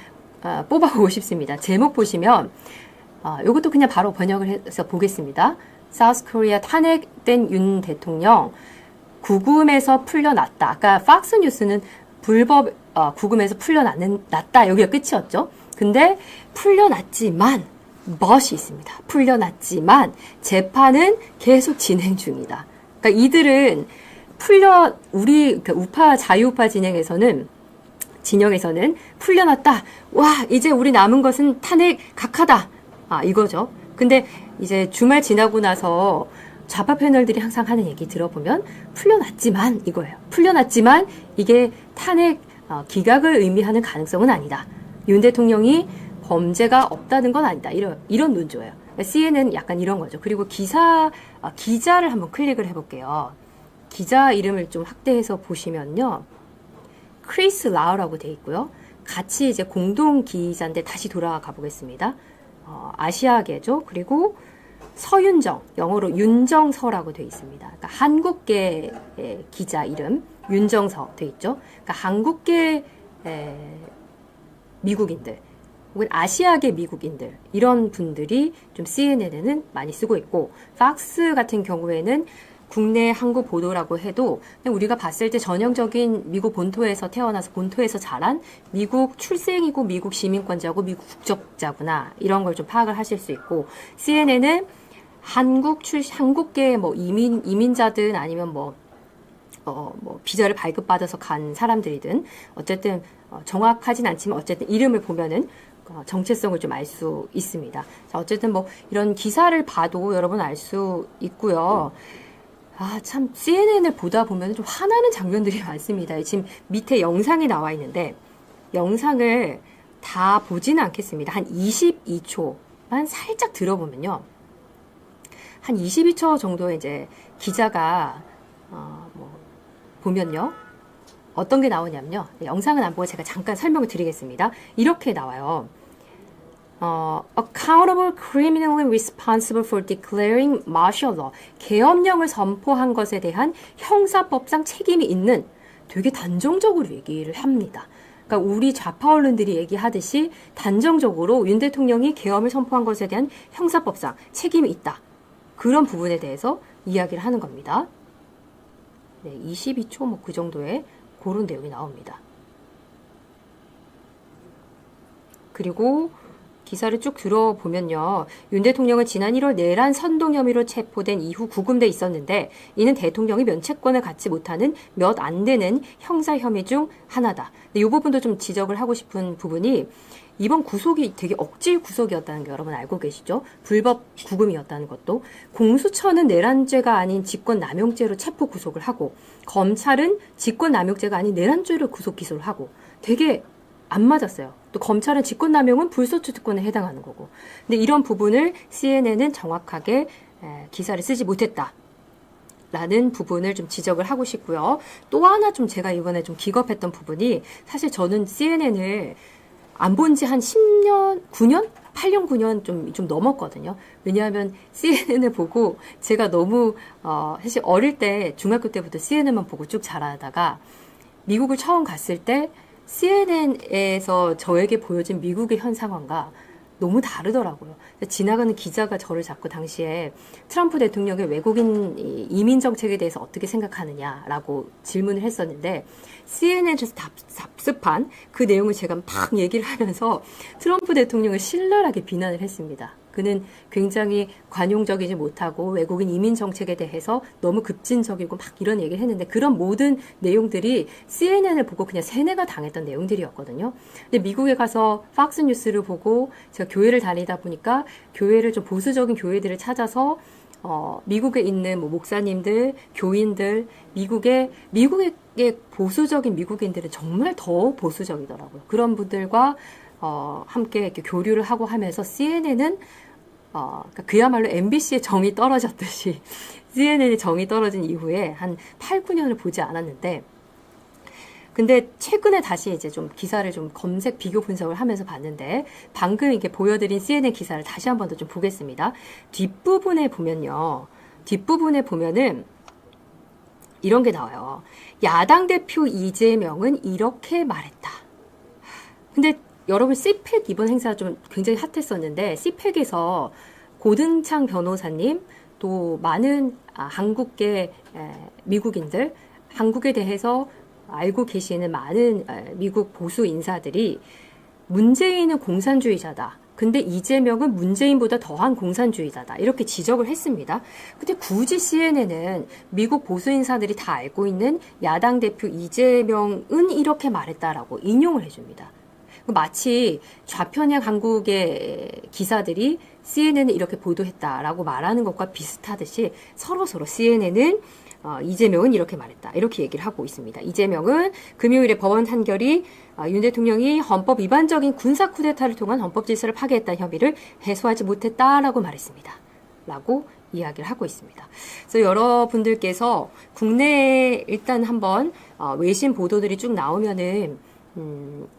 뽑아보고 싶습니다. 제목 보시면 이것도 그냥 바로 번역을 해서 보겠습니다. 사우스 코리아 탄핵된 윤 대통령 구금에서 풀려났다. 아까 팍스 뉴스는 불법 구금에서 풀려났다. 여기가 끝이었죠. 근데 풀려났지만 멋이 있습니다. 풀려났지만 재판은 계속 진행 중이다. 그러니까 이들은 우리 우파 자유우파 진영에서는 풀려났다. 와, 이제 우리 남은 것은 탄핵 각하다. 이거죠. 근데 이제 주말 지나고 나서 좌파 패널들이 항상 하는 얘기 들어보면 풀려났지만 이거예요. 풀려났지만 이게 탄핵 기각을 의미하는 가능성은 아니다. 윤 대통령이 범죄가 없다는 건 아니다. 이런 논조예요. CNN은 약간 이런 거죠. 그리고 기자를 한번 클릭을 해볼게요. 기자 이름을 좀 확대해서 보시면요, 크리스 라우라고 돼 있고요. 같이 이제 공동 기자인데 다시 돌아가 보겠습니다. 아시아계죠. 그리고 서윤정, 영어로 윤정서라고 돼 있습니다. 그러니까 한국계 기자 이름 윤정서 돼 있죠. 그러니까 한국계 미국인들 혹은 아시아계 미국인들 이런 분들이 좀 CNN에는 많이 쓰고 있고, 팍스 같은 경우에는 국내 한국 보도라고 해도 우리가 봤을 때 전형적인 미국 본토에서 태어나서 본토에서 자란 미국 출생이고 미국 시민권자고 미국 국적자구나, 이런 걸 좀 파악을 하실 수 있고, CNN은 한국계 이민자든 아니면 비자를 발급받아서 간 사람들이든 어쨌든 정확하진 않지만 어쨌든 이름을 보면은 정체성을 좀 알 수 있습니다. 자, 어쨌든 이런 기사를 봐도 여러분 알 수 있고요. 참 CNN을 보다 보면 좀 화나는 장면들이 많습니다. 지금 밑에 영상이 나와 있는데 영상을 다 보지는 않겠습니다. 한 22초만 살짝 들어보면요, 한 22초 정도의 이제 기자가 보면요, 어떤 게 나오냐면요, 영상은 안 보고 제가 잠깐 설명을 드리겠습니다. 이렇게 나와요. accountable criminally responsible for declaring martial law. 계엄령을 선포한 것에 대한 형사법상 책임이 있는, 되게 단정적으로 얘기를 합니다. 그러니까 우리 좌파 언론들이 얘기하듯이 단정적으로 윤 대통령이 계엄을 선포한 것에 대한 형사법상 책임이 있다. 그런 부분에 대해서 이야기를 하는 겁니다. 네, 22초 그 정도의 그런 내용이 나옵니다. 그리고 기사를 쭉 들어보면요, 윤 대통령은 지난 1월 내란 선동 혐의로 체포된 이후 구금돼 있었는데 이는 대통령이 면책권을 갖지 못하는 몇 안 되는 형사 혐의 중 하나다. 이 부분도 좀 지적을 하고 싶은 부분이, 이번 구속이 되게 억지 구속이었다는 게 여러분 알고 계시죠? 불법 구금이었다는 것도. 공수처는 내란죄가 아닌 직권남용죄로 체포 구속을 하고, 검찰은 직권남용죄가 아닌 내란죄로 구속 기소를 하고, 되게 안 맞았어요. 또 검찰은 직권남용은 불소추 특권에 해당하는 거고. 근데 이런 부분을 CNN은 정확하게 기사를 쓰지 못했다. 라는 부분을 좀 지적을 하고 싶고요. 또 하나 좀 제가 이번에 좀 기겁했던 부분이, 사실 저는 CNN을 안 본 지 한 10년, 9년? 8년, 9년 좀 넘었거든요. 왜냐하면 CNN을 보고 제가 너무, 사실 어릴 때, 중학교 때부터 CNN만 보고 쭉 자라다가 미국을 처음 갔을 때 CNN에서 저에게 보여진 미국의 현 상황과 너무 다르더라고요. 지나가는 기자가 저를 자꾸 당시에 트럼프 대통령의 외국인 이민 정책에 대해서 어떻게 생각하느냐라고 질문을 했었는데, CNN에서 답습한 그 내용을 제가 막 얘기를 하면서 트럼프 대통령을 신랄하게 비난을 했습니다. 그는 굉장히 관용적이지 못하고 외국인 이민 정책에 대해서 너무 급진적이고 막 이런 얘기를 했는데, 그런 모든 내용들이 CNN을 보고 그냥 세뇌가 당했던 내용들이었거든요. 근데 미국에 가서 팍스뉴스를 보고 제가 교회를 다니다 보니까 교회를 좀 보수적인 교회들을 찾아서 미국에 있는 뭐 목사님들, 교인들, 미국의 보수적인 미국인들은 정말 더 보수적이더라고요. 그런 분들과 함께 이렇게 교류를 하고 하면서 CNN은 그러니까 그야말로 MBC의 정이 떨어졌듯이 CNN의 정이 떨어진 이후에 한 8, 9년을 보지 않았는데, 근데 최근에 다시 이제 좀 기사를 좀 검색 비교 분석을 하면서 봤는데, 방금 이렇게 보여드린 CNN 기사를 다시 한 번 더 좀 보겠습니다. 뒷부분에 보면은 이런 게 나와요. 야당 대표 이재명은 이렇게 말했다. 근데 여러분, CPEC 이번 행사 좀 굉장히 핫했었는데, CPEC에서 고등창 변호사님, 또 많은 한국계 미국인들, 한국에 대해서 알고 계시는 많은 미국 보수 인사들이 문재인은 공산주의자다. 근데 이재명은 문재인보다 더한 공산주의자다. 이렇게 지적을 했습니다. 근데 굳이 CNN은 미국 보수 인사들이 다 알고 있는 야당 대표 이재명은 이렇게 말했다라고 인용을 해줍니다. 마치 좌편향 한국의 기사들이 CNN은 이렇게 보도했다라고 말하는 것과 비슷하듯이 서로 CNN은 이재명은 이렇게 말했다. 이렇게 얘기를 하고 있습니다. 이재명은 금요일에 법원 판결이 윤 대통령이 헌법 위반적인 군사 쿠데타를 통한 헌법 질서를 파괴했다는 혐의를 해소하지 못했다라고 말했습니다. 라고 이야기를 하고 있습니다. 그래서 여러분들께서 국내에 일단 한번 외신 보도들이 쭉 나오면은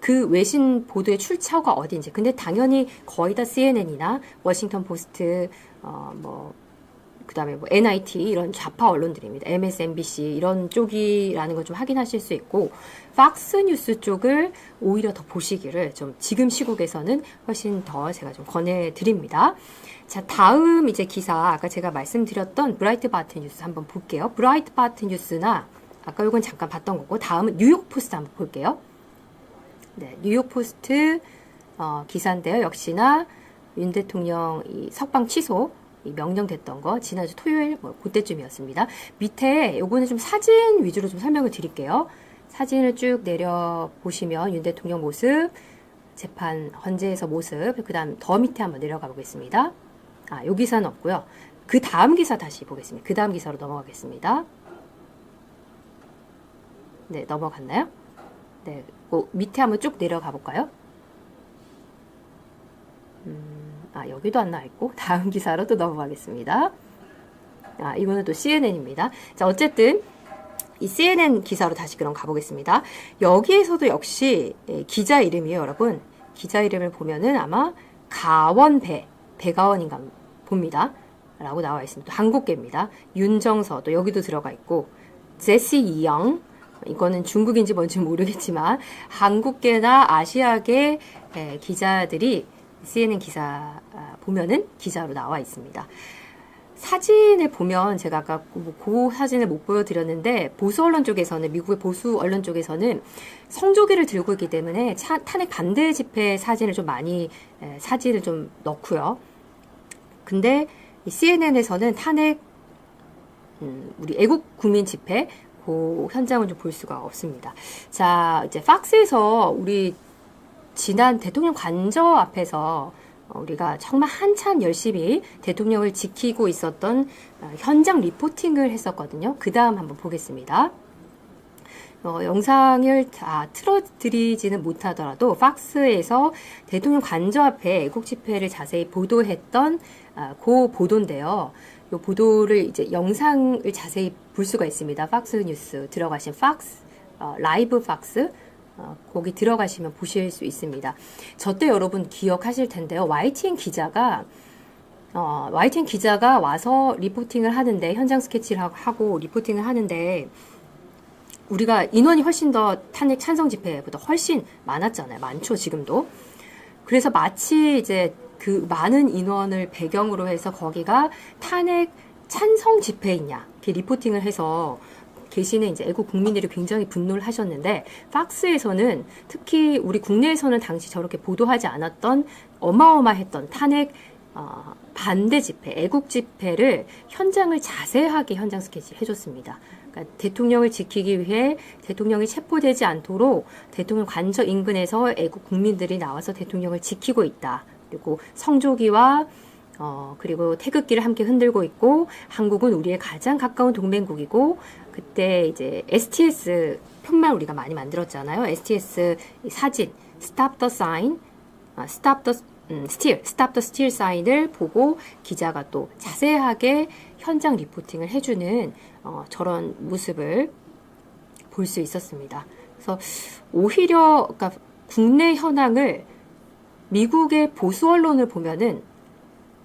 그 외신 보도의 출처가 어딘지. 근데 당연히 거의 다 CNN이나 워싱턴 포스트, 그다음에 NIT 이런 좌파 언론들입니다. MSNBC 이런 쪽이라는 걸 좀 확인하실 수 있고, 팍스뉴스 쪽을 오히려 더 보시기를 좀 지금 시국에서는 훨씬 더 제가 좀 권해드립니다. 자, 다음 이제 기사, 아까 제가 말씀드렸던 브라이트바트 뉴스 한번 볼게요. 브라이트바트 뉴스나 아까 요건 잠깐 봤던 거고, 다음은 뉴욕 포스트 한번 볼게요. 네, 뉴욕 포스트 기사인데요. 역시나 윤 대통령 이 석방 취소 명령됐던 거 지난주 토요일 그때쯤이었습니다. 밑에 요거는 좀 사진 위주로 좀 설명을 드릴게요. 사진을 쭉 내려 보시면 윤 대통령 모습, 재판 헌재에서 모습, 그다음 더 밑에 한번 내려가 보겠습니다. 요 기사는 없고요. 그 다음 기사 다시 보겠습니다. 그 다음 기사로 넘어가겠습니다. 네, 넘어갔나요? 네, 밑에 한번 쭉 내려가 볼까요? 여기도 안 나와 있고, 다음 기사로 또 넘어가겠습니다. 이거는 또 CNN입니다. 자, 어쨌든, 이 CNN 기사로 다시 그럼 가보겠습니다. 여기에서도 역시 기자 이름이에요, 여러분. 기자 이름을 보면은 아마 배가원인가 봅니다. 라고 나와 있습니다. 또 한국계입니다. 윤정서, 또 여기도 들어가 있고, 제시 이영, 이거는 중국인지 뭔지 모르겠지만 한국계나 아시아계 기자들이 CNN 기사 보면은 기자로 나와 있습니다. 사진을 보면 제가 아까 그 사진을 못 보여드렸는데, 보수 언론 쪽에서는, 미국의 보수 언론 쪽에서는 성조기를 들고 있기 때문에 탄핵 반대 집회 사진을 좀 많이 사진을 좀 넣고요. 근데 CNN에서는 탄핵 우리 애국 국민 집회 그 현장을 좀 볼 수가 없습니다. 자, 이제 팍스에서 우리 지난 대통령 관저 앞에서 우리가 정말 한참 열심히 대통령을 지키고 있었던 현장 리포팅을 했었거든요. 그 다음 한번 보겠습니다. 영상을 다 틀어드리지는 못하더라도 팍스에서 대통령 관저 앞에 애국 집회를 자세히 보도했던 그 보도인데요. 이 보도를 이제 영상을 자세히 볼 수가 있습니다. 팍스 뉴스 들어가신 팍스 라이브 팍스 거기 들어가시면 보실 수 있습니다. 저 때 여러분 기억하실 텐데요. YTN 기자가 와서 리포팅을 하는데 현장 스케치를 하고 리포팅을 하는데 우리가 인원이 훨씬 더 탄핵 찬성 집회보다 훨씬 많았잖아요. 많죠, 지금도. 그래서 마치 이제 그 많은 인원을 배경으로 해서 거기가 탄핵 찬성 집회이냐 이렇게 리포팅을 해서 계시는 이제 애국 국민들이 굉장히 분노를 하셨는데 팍스에서는 특히 우리 국내에서는 당시 저렇게 보도하지 않았던 어마어마했던 탄핵 반대 집회, 애국 집회를 현장을 자세하게 현장 스케치 해줬습니다. 그러니까 대통령을 지키기 위해 대통령이 체포되지 않도록 대통령 관저 인근에서 애국 국민들이 나와서 대통령을 지키고 있다. 그리고 성조기와 그리고 태극기를 함께 흔들고 있고 한국은 우리의 가장 가까운 동맹국이고 그때 이제 STS 편말 우리가 많이 만들었잖아요. STS 사진 Stop the Sign, Stop the Steal 사인을 보고 기자가 또 자세하게 현장 리포팅을 해주는 저런 모습을 볼 수 있었습니다. 그래서 오히려 그러니까 국내 현황을 미국의 보수 언론을 보면은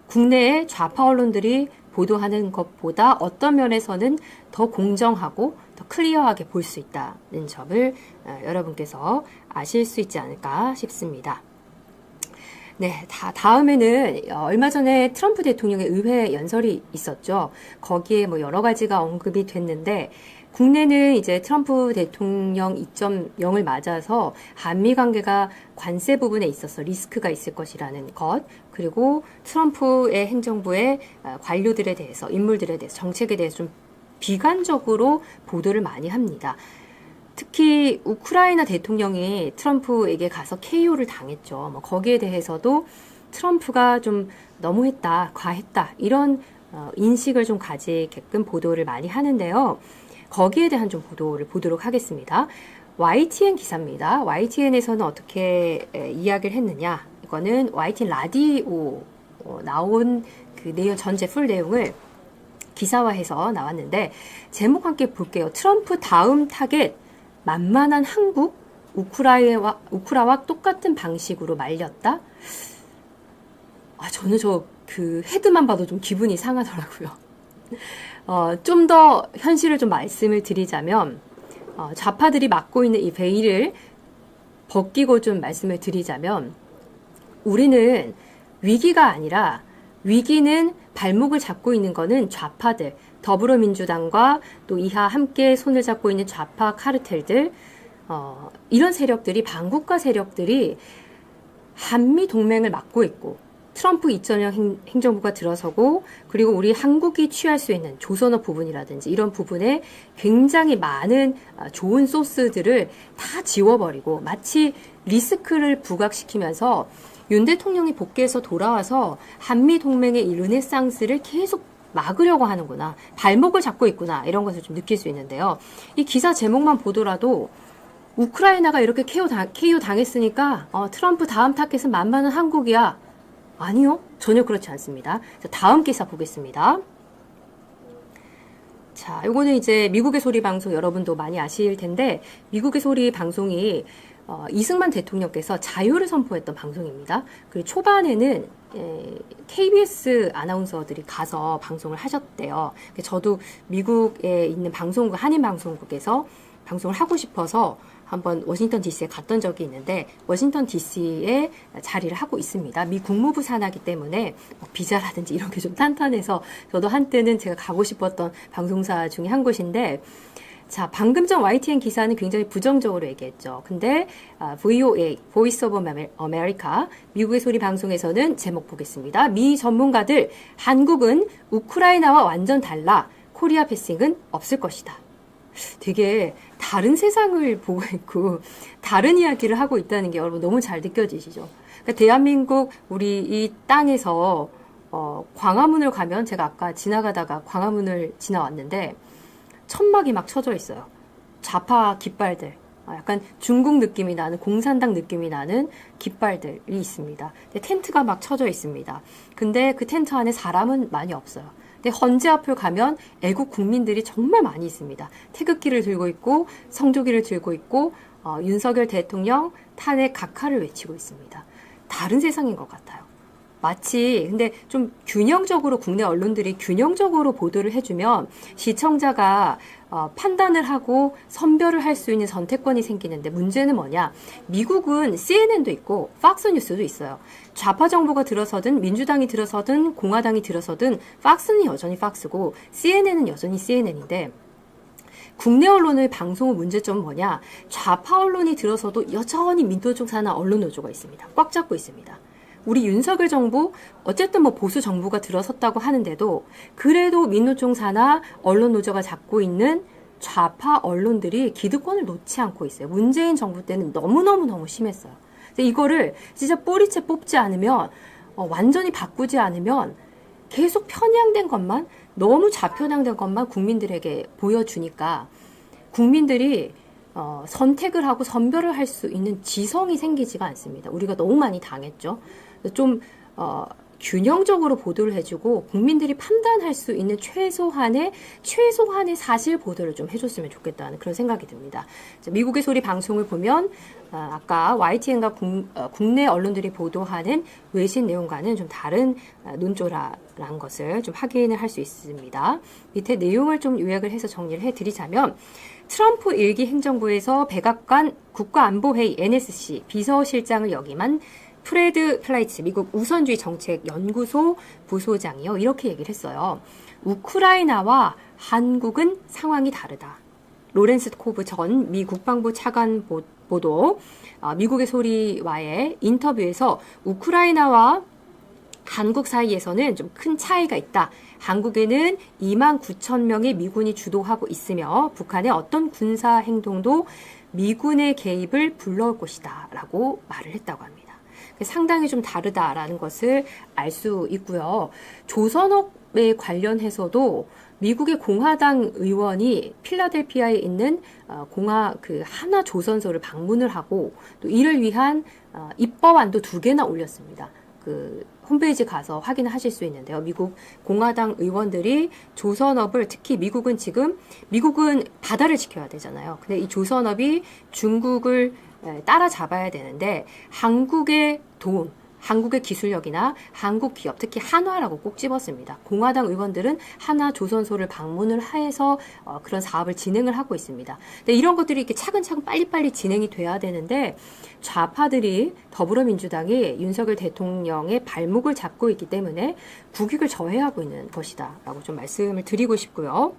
국내의 좌파 언론들이 보도하는 것보다 어떤 면에서는 더 공정하고 더 클리어하게 볼 수 있다는 점을 여러분께서 아실 수 있지 않을까 싶습니다. 네, 다음에는 얼마 전에 트럼프 대통령의 의회 연설이 있었죠. 거기에 뭐 여러 가지가 언급이 됐는데 국내는 이제 트럼프 대통령 2.0을 맞아서 한미 관계가 관세 부분에 있어서 리스크가 있을 것이라는 것, 그리고 트럼프의 행정부의 관료들에 대해서, 인물들에 대해서, 정책에 대해서 좀 비관적으로 보도를 많이 합니다. 특히 우크라이나 대통령이 트럼프에게 가서 KO를 당했죠. 뭐 거기에 대해서도 트럼프가 좀 너무했다, 과했다 이런 인식을 좀 가지게끔 보도를 많이 하는데요. 거기에 대한 좀 보도를 보도록 하겠습니다. YTN 기사입니다. YTN에서는 어떻게 이야기를 했느냐? 이거는 YTN 라디오 나온 그 내용 전체 풀 내용을 기사화해서 나왔는데 제목 함께 볼게요. 트럼프 다음 타겟 만만한 한국, 우크라와 똑같은 방식으로 말렸다? 저는 그 헤드만 봐도 좀 기분이 상하더라고요. 좀 더 현실을 좀 말씀을 드리자면, 좌파들이 맡고 있는 이 베일을 벗기고 좀 말씀을 드리자면, 우리는 위기가 아니라 위기는 발목을 잡고 있는 거는 좌파들, 더불어민주당과 또 이하 함께 손을 잡고 있는 좌파 카르텔들, 이런 세력들이, 반국가 세력들이 한미 동맹을 막고 있고 트럼프 2.0 행정부가 들어서고 그리고 우리 한국이 취할 수 있는 조선업 부분이라든지 이런 부분에 굉장히 많은 좋은 소스들을 다 지워버리고 마치 리스크를 부각시키면서 윤 대통령이 복귀해서 돌아와서 한미 동맹의 이 르네상스를 계속 막으려고 하는구나. 발목을 잡고 있구나. 이런 것을 좀 느낄 수 있는데요. 이 기사 제목만 보더라도 우크라이나가 이렇게 KO 당했으니까 트럼프 다음 타겟은 만만한 한국이야. 아니요. 전혀 그렇지 않습니다. 자, 다음 기사 보겠습니다. 자, 요거는 이제 미국의 소리 방송 여러분도 많이 아실 텐데 미국의 소리 방송이 이승만 대통령께서 자유를 선포했던 방송입니다. 그리고 초반에는 KBS 아나운서들이 가서 방송을 하셨대요. 저도 미국에 있는 방송국, 한인 방송국에서 방송을 하고 싶어서 한번 워싱턴 DC에 갔던 적이 있는데 워싱턴 DC에 자리를 하고 있습니다. 미 국무부 산하기 때문에 비자라든지 이런 게 좀 탄탄해서 저도 한때는 제가 가고 싶었던 방송사 중에 한 곳인데 자, 방금 전 YTN 기사는 굉장히 부정적으로 얘기했죠. 근데 VOA, Voice of America, 미국의 소리 방송에서는 제목 보겠습니다. 미 전문가들, 한국은 우크라이나와 완전 달라. 코리아 패싱은 없을 것이다. 되게 다른 세상을 보고 있고 다른 이야기를 하고 있다는 게 여러분 너무 잘 느껴지시죠? 그러니까 대한민국 우리 이 땅에서 광화문을 가면 제가 아까 지나가다가 광화문을 지나왔는데 천막이 막 쳐져 있어요. 좌파 깃발들. 약간 중국 느낌이 나는 공산당 느낌이 나는 깃발들이 있습니다. 텐트가 막 쳐져 있습니다. 근데 그 텐트 안에 사람은 많이 없어요. 근데 헌재 앞을 가면 애국 국민들이 정말 많이 있습니다. 태극기를 들고 있고 성조기를 들고 있고 윤석열 대통령 탄핵 각하를 외치고 있습니다. 다른 세상인 것 같아요. 마치 근데 좀 균형적으로 국내 언론들이 균형적으로 보도를 해주면 시청자가 판단을 하고 선별을 할 수 있는 선택권이 생기는데 문제는 뭐냐? 미국은 CNN도 있고 팍스뉴스도 있어요. 좌파 정부가 들어서든 민주당이 들어서든 공화당이 들어서든 팍스는 여전히 팍스고 CNN은 여전히 CNN인데 국내 언론의 방송의 문제점은 뭐냐? 좌파 언론이 들어서도 여전히 민노총 산하 언론 노조가 있습니다. 꽉 잡고 있습니다. 우리 윤석열 정부 어쨌든 뭐 보수 정부가 들어섰다고 하는데도 그래도 민노총 산하 언론 노조가 잡고 있는 좌파 언론들이 기득권을 놓지 않고 있어요. 문재인 정부 때는 너무너무 심했어요. 이거를 진짜 뿌리채 뽑지 않으면 완전히 바꾸지 않으면 계속 편향된 것만 너무 좌편향된 것만 국민들에게 보여주니까 국민들이 선택을 하고 선별을 할 수 있는 지성이 생기지가 않습니다. 우리가 너무 많이 당했죠. 좀 균형적으로 보도를 해주고 국민들이 판단할 수 있는 최소한의 사실 보도를 좀 해줬으면 좋겠다는 그런 생각이 듭니다. 미국의 소리 방송을 보면 아까 YTN과 국내 언론들이 보도하는 외신 내용과는 좀 다른 논조라는 것을 좀 확인을 할 수 있습니다. 밑에 내용을 좀 요약을 해서 정리를 해드리자면 트럼프 1기 행정부에서 백악관 국가안보회의 NSC 비서실장을 역임한 프레드 플라이츠 미국 우선주의 정책 연구소 부소장이요. 이렇게 얘기를 했어요. 우크라이나와 한국은 상황이 다르다. 로렌스 코브 전 미 국방부 차관 보도 미국의 소리와의 인터뷰에서 우크라이나와 한국 사이에서는 좀 큰 차이가 있다. 한국에는 2만 9천 명의 미군이 주도하고 있으며 북한의 어떤 군사 행동도 미군의 개입을 불러올 것이다. 라고 말을 했다고 합니다. 상당히 좀 다르다라는 것을 알 수 있고요. 조선업에 관련해서도 미국의 공화당 의원이 필라델피아에 있는 하나 조선소를 방문을 하고 또 이를 위한 입법안도 2개나 올렸습니다. 홈페이지 가서 확인하실 수 있는데요. 미국 공화당 의원들이 조선업을 특히 미국은 바다를 지켜야 되잖아요. 근데 이 조선업이 중국을 따라잡아야 되는데 한국의 도움, 한국의 기술력이나 한국 기업, 특히 한화라고 꼭 집었습니다. 공화당 의원들은 한화 조선소를 방문을 해서 그런 사업을 진행을 하고 있습니다. 근데 이런 것들이 이렇게 차근차근 빨리빨리 진행이 돼야 되는데 좌파들이 더불어민주당이 윤석열 대통령의 발목을 잡고 있기 때문에 국익을 저해하고 있는 것이다라고 좀 말씀을 드리고 싶고요.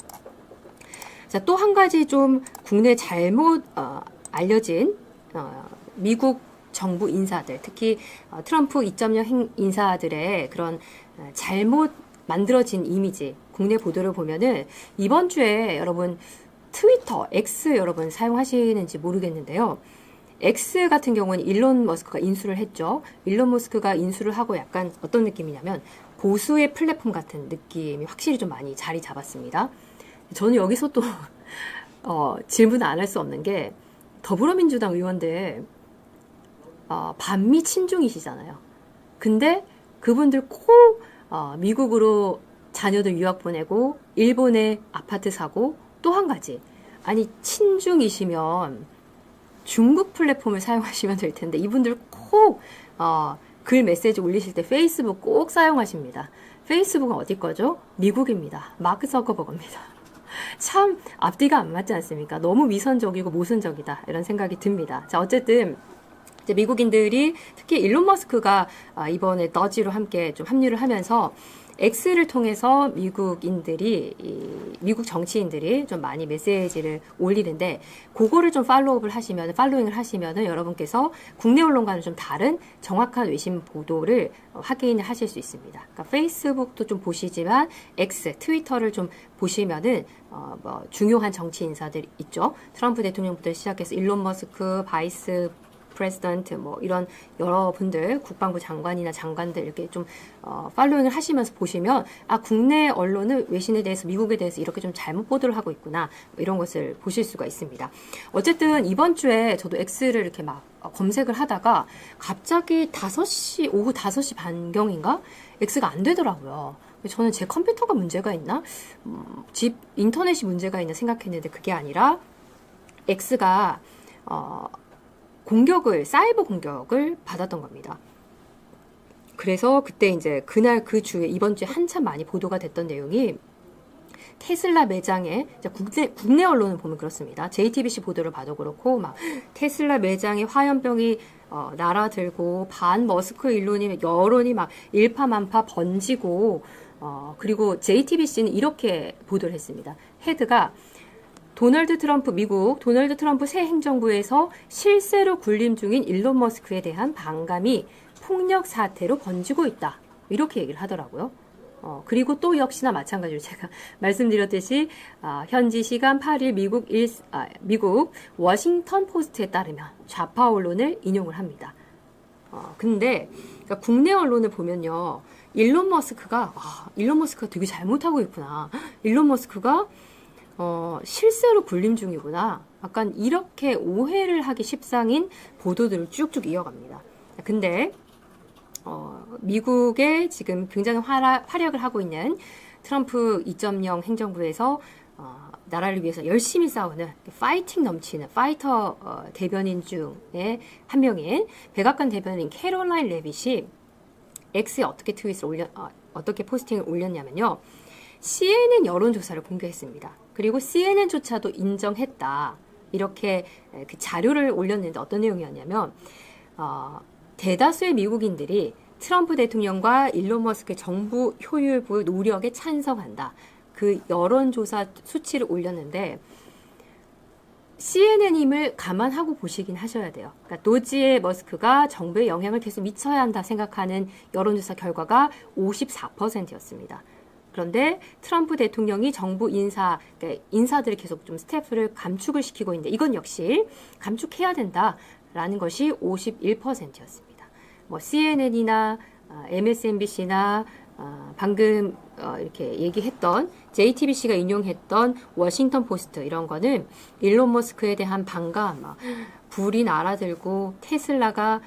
자, 또 한 가지 좀 국내 잘못 알려진 미국 정부 인사들, 특히 트럼프 2.0 인사들의 그런 잘못 만들어진 이미지, 국내 보도를 보면은 이번 주에 여러분 트위터, X 여러분 사용하시는지 모르겠는데요. X 같은 경우는 일론 머스크가 인수를 했죠. 일론 머스크가 인수를 하고 약간 어떤 느낌이냐면 보수의 플랫폼 같은 느낌이 확실히 좀 많이 자리 잡았습니다. 저는 여기서 또 질문 안 할 수 없는 게 더불어민주당 의원들 반미 친중이시잖아요. 근데 그분들 꼭 미국으로 자녀들 유학 보내고 일본에 아파트 사고 또 한 가지 아니 친중이시면 중국 플랫폼을 사용하시면 될 텐데 이분들 꼭 글 메시지 올리실 때 페이스북 꼭 사용하십니다. 페이스북은 어디 거죠? 미국입니다. 마크 서커버거입니다. 참 앞뒤가 안 맞지 않습니까? 너무 위선적이고 모순적이다 이런 생각이 듭니다. 자, 어쨌든 이제 미국인들이 특히 일론 머스크가 이번에 더지로 함께 좀 합류를 하면서 X를 통해서 미국 정치인들이 좀 많이 메시지를 올리는데, 그거를 좀 팔로잉을 하시면은 여러분께서 국내 언론과는 좀 다른 정확한 외신 보도를 확인을 하실 수 있습니다. 그러니까 페이스북도 좀 보시지만, 트위터를 좀 보시면은, 중요한 정치 인사들 있죠. 트럼프 대통령부터 시작해서 일론 머스크, 바이스 프레지던트 이런 여러분들 국방부 장관이나 장관들 이렇게 좀 팔로잉을 하시면서 보시면 국내 언론은 외신에 대해서 미국에 대해서 이렇게 좀 잘못 보도를 하고 있구나 이런 것을 보실 수가 있습니다. 어쨌든 이번 주에 저도 X를 이렇게 막 검색을 하다가 갑자기 오후 5시 반경인가 X가 안 되더라고요. 저는 제 컴퓨터가 문제가 있나? 집 인터넷이 문제가 있나 생각했는데 그게 아니라 X가 사이버 공격을 받았던 겁니다. 그래서 그때 이제 이번 주에 한참 많이 보도가 됐던 내용이 테슬라 매장에, 국내 언론을 보면 그렇습니다. JTBC 보도를 봐도 그렇고, 테슬라 매장에 화염병이 날아들고, 반 머스크 여론이 막 일파만파 번지고, 그리고 JTBC는 이렇게 보도를 했습니다. 헤드가 미국 도널드 트럼프 새 행정부에서 실세로 군림 중인 일론 머스크에 대한 반감이 폭력 사태로 번지고 있다. 이렇게 얘기를 하더라고요. 그리고 또 역시나 마찬가지로 제가 말씀드렸듯이 현지 시간 8일 미국 워싱턴 포스트에 따르면 좌파 언론을 인용을 합니다. 근데 그러니까 국내 언론을 보면요. 일론 머스크가 되게 잘못하고 있구나. 일론 머스크가 실세로 군림 중이구나. 약간 이렇게 오해를 하기 십상인 보도들을 쭉쭉 이어갑니다. 근데 미국에 지금 굉장히 활약을 하고 있는 트럼프 2.0 행정부에서 나라를 위해서 열심히 싸우는 파이팅 넘치는 파이터 대변인 중에 한 명인 백악관 대변인 캐롤라인 레빗이 X에 어떻게 포스팅을 올렸냐면요. CNN 여론조사를 공개했습니다. 그리고 CNN조차도 인정했다. 이렇게 그 자료를 올렸는데 어떤 내용이었냐면 대다수의 미국인들이 트럼프 대통령과 일론 머스크의 정부 효율부 노력에 찬성한다. 그 여론조사 수치를 올렸는데 CNN임을 감안하고 보시긴 하셔야 돼요. 그러니까 노지의 머스크가 정부에 영향을 계속 미쳐야 한다 생각하는 여론조사 결과가 54%였습니다. 그런데 트럼프 대통령이 정부 그러니까 인사들을 계속 좀 스태프를 감축을 시키고 있는데 이건 역시 감축해야 된다라는 것이 51%였습니다. CNN이나 MSNBC나 방금 이렇게 얘기했던 JTBC가 인용했던 워싱턴 포스트 이런 거는 일론 머스크에 대한 반감, 불이 날아들고 테슬라가